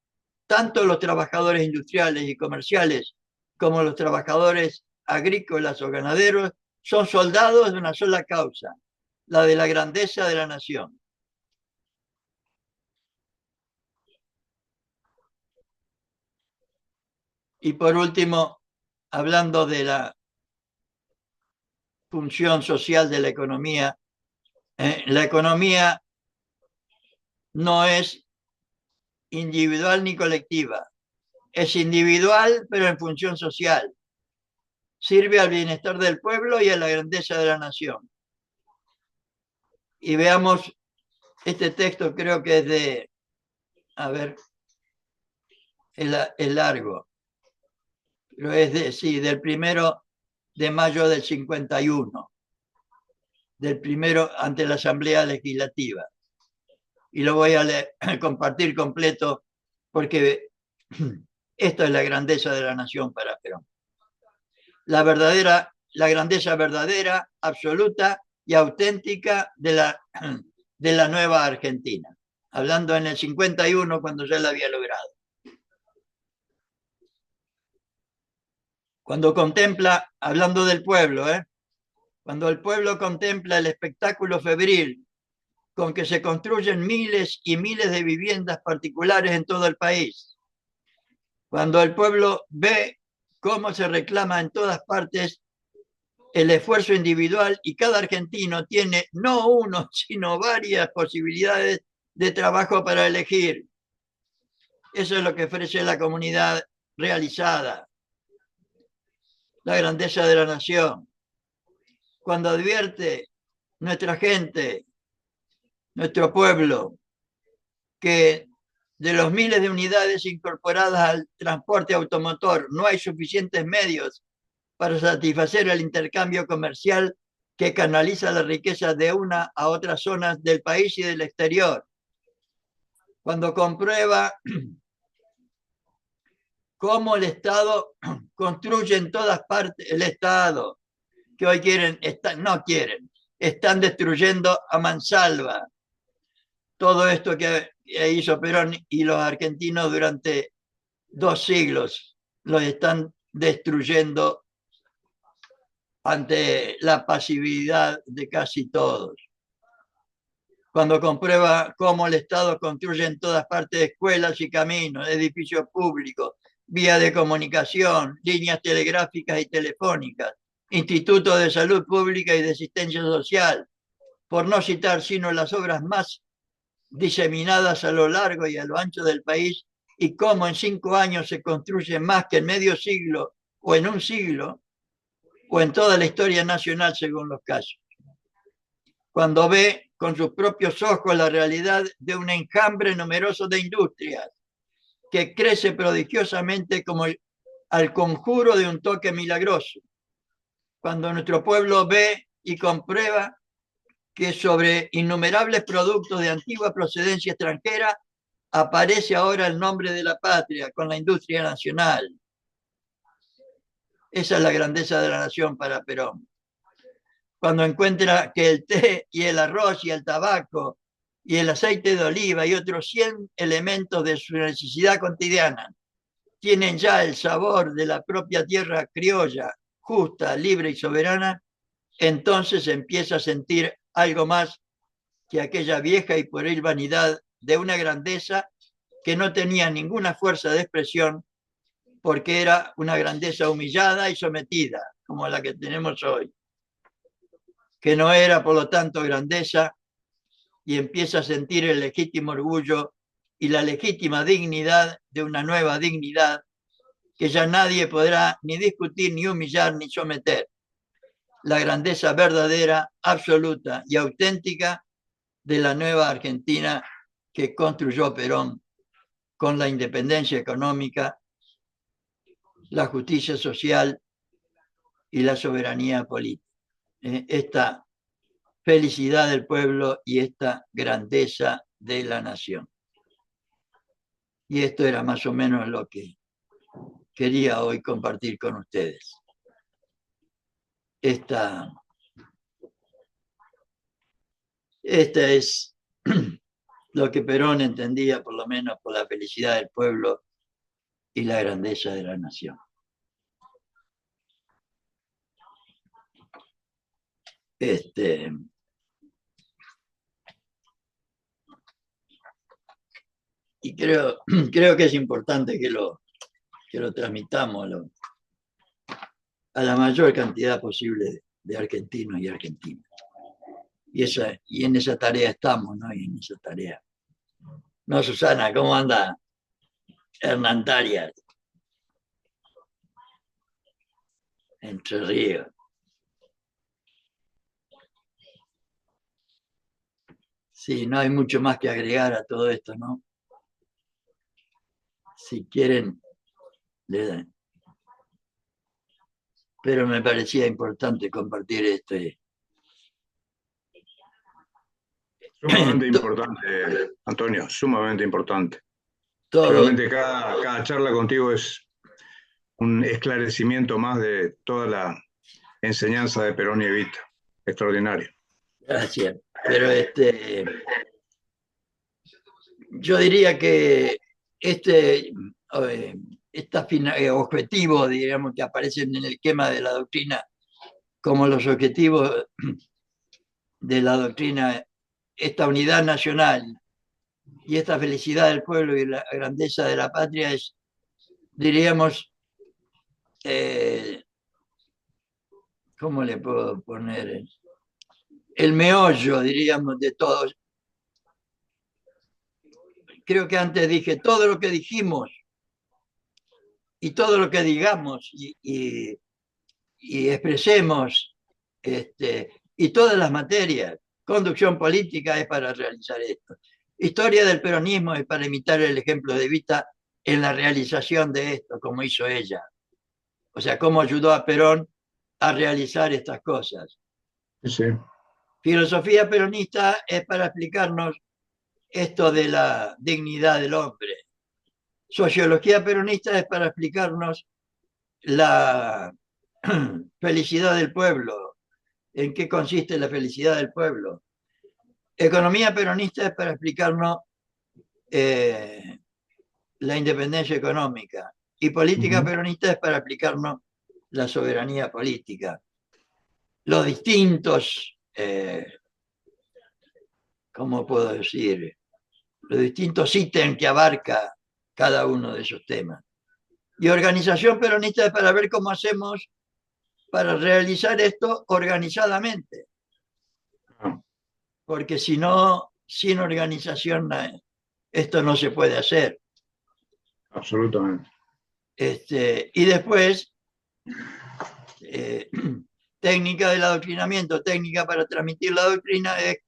tanto los trabajadores industriales y comerciales como los trabajadores agrícolas o ganaderos son soldados de una sola causa, la de la grandeza de la nación. Y por último, hablando de la función social de la economía, La economía no es individual ni colectiva. Es individual, pero en función social. Sirve al bienestar del pueblo y a la grandeza de la nación. Y veamos este texto, creo que es de, a ver, es largo, pero es de, sí, del 1 de mayo del 51, del primero ante la Asamblea Legislativa. Y lo voy a compartir completo porque esto es la grandeza de la nación para Perón. La grandeza verdadera, absoluta y auténtica de la nueva Argentina. Hablando en el 51, cuando ya la había logrado. Cuando contempla, hablando del pueblo, cuando el pueblo contempla el espectáculo febril con que se construyen miles y miles de viviendas particulares en todo el país, cuando el pueblo ve cómo se reclama en todas partes el esfuerzo individual y cada argentino tiene no uno, sino varias posibilidades de trabajo para elegir. Eso es lo que ofrece la comunidad realizada, la grandeza de la nación. Cuando advierte nuestra gente, nuestro pueblo, que de los miles de unidades incorporadas al transporte automotor no hay suficientes medios para satisfacer el intercambio comercial que canaliza la riqueza de una a otras zonas del país y del exterior. Cuando comprueba cómo el Estado construye en todas partes, el Estado, que hoy no quieren, están destruyendo a mansalva todo esto que hizo Perón y los argentinos durante 2 siglos, los están destruyendo ante la pasividad de casi todos. Cuando comprueba cómo el Estado construye en todas partes escuelas y caminos, edificios públicos, vías de comunicación, líneas telegráficas y telefónicas, institutos de salud pública y de asistencia social, por no citar sino las obras más diseminadas a lo largo y a lo ancho del país, y cómo en 5 años se construye más que en medio siglo o en un siglo o en toda la historia nacional según los casos. Cuando ve con sus propios ojos la realidad de un enjambre numeroso de industrias que crece prodigiosamente como al conjuro de un toque milagroso. Cuando nuestro pueblo ve y comprueba que sobre innumerables productos de antigua procedencia extranjera aparece ahora el nombre de la patria con la industria nacional. Esa es la grandeza de la nación para Perón. Cuando encuentra que el té y el arroz y el tabaco y el aceite de oliva y otros 100 elementos de su necesidad cotidiana tienen ya el sabor de la propia tierra criolla, justa, libre y soberana, entonces empieza a sentir algo más que aquella vieja y pueril vanidad de una grandeza que no tenía ninguna fuerza de expresión porque era una grandeza humillada y sometida, como la que tenemos hoy, que no era por lo tanto grandeza, y empieza a sentir el legítimo orgullo y la legítima dignidad de una nueva dignidad que ya nadie podrá ni discutir, ni humillar, ni someter. La grandeza verdadera, absoluta y auténtica de la nueva Argentina que construyó Perón con la independencia económica, la justicia social y la soberanía política. Esta felicidad del pueblo y esta grandeza de la nación. Y esto era más o menos lo que quería hoy compartir con ustedes. Esta es lo que Perón entendía, por lo menos, por la felicidad del pueblo y la grandeza de la nación. Y creo que es importante que lo transmitamos a la mayor cantidad posible de argentinos y argentinas. y en esa tarea estamos, ¿no? Y en esa tarea. No, Susana, ¿cómo anda Hernán Tarias? Entre Ríos. Sí, no hay mucho más que agregar a todo esto, ¿no? Si quieren, le dan. Pero me parecía importante compartir Sumamente importante, Antonio, sumamente importante. todo. Realmente cada charla contigo es un esclarecimiento más de toda la enseñanza de Perón y Evita. Extraordinario. Gracias. Pero yo diría que este objetivo, digamos, que aparecen en el esquema de la doctrina, como los objetivos de la doctrina, esta unidad nacional y esta felicidad del pueblo y la grandeza de la patria es, diríamos, ¿cómo le puedo poner? El meollo, diríamos, de todos. Creo que antes dije, todo lo que dijimos y todo lo que digamos y expresemos, y todas las materias, conducción política es para realizar esto. Historia del peronismo es para imitar el ejemplo de Evita en la realización de esto, como hizo ella. O sea, cómo ayudó a Perón a realizar estas cosas. Sí. Filosofía peronista es para explicarnos esto de la dignidad del hombre. Sociología peronista es para explicarnos la felicidad del pueblo, en qué consiste la felicidad del pueblo. Economía peronista es para explicarnos la independencia económica. Y política peronista es para explicarnos la soberanía política. Los distintos, ¿cómo puedo decir? Los distintos ítems que abarca cada uno de esos temas. Y organización peronista es para ver cómo hacemos para realizar esto organizadamente. Porque si no, sin organización, esto no se puede hacer. Absolutamente. Y después, técnica del adoctrinamiento, técnica para transmitir la doctrina, es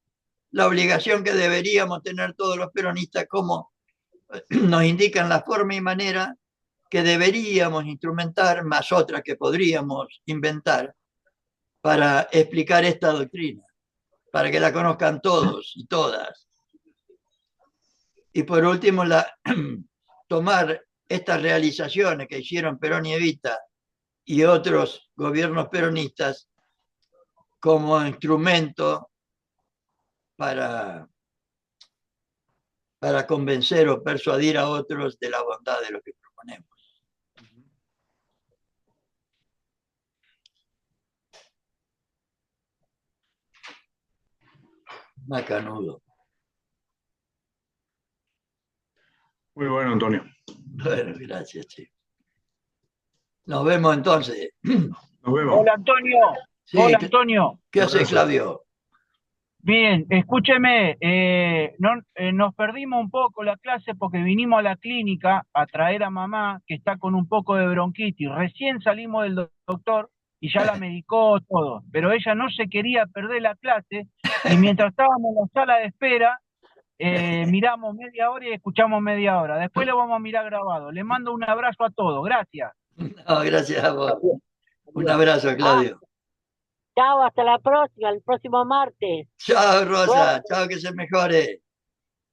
la obligación que deberíamos tener todos los peronistas, como nos indican la forma y manera que deberíamos instrumentar, más otras que podríamos inventar, para explicar esta doctrina, para que la conozcan todos y todas. Y por último, tomar estas realizaciones que hicieron Perón y Evita y otros gobiernos peronistas como instrumento para convencer o persuadir a otros de la bondad de lo que proponemos. Macanudo. Muy bueno, Antonio. Bueno, gracias, sí. Nos vemos entonces. Nos vemos. Hola, Antonio. Sí, Hola, Antonio. ¿Qué hace, Claudio? Bien, escúcheme, nos perdimos un poco la clase porque vinimos a la clínica a traer a mamá que está con un poco de bronquitis. Recién salimos del doctor y ya la medicó todo, pero ella no se quería perder la clase y mientras estábamos en la sala de espera, miramos media hora y escuchamos media hora. Después lo vamos a mirar grabado. Le mando un abrazo a todos. Gracias. No, gracias a vos. Un abrazo, Claudio. Chao, hasta la próxima, el próximo martes. Chao, Rosa. Chao, que se mejore.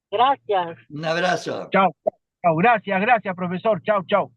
Gracias. Un abrazo. Chao, chao. Gracias, profesor. Chao, chao.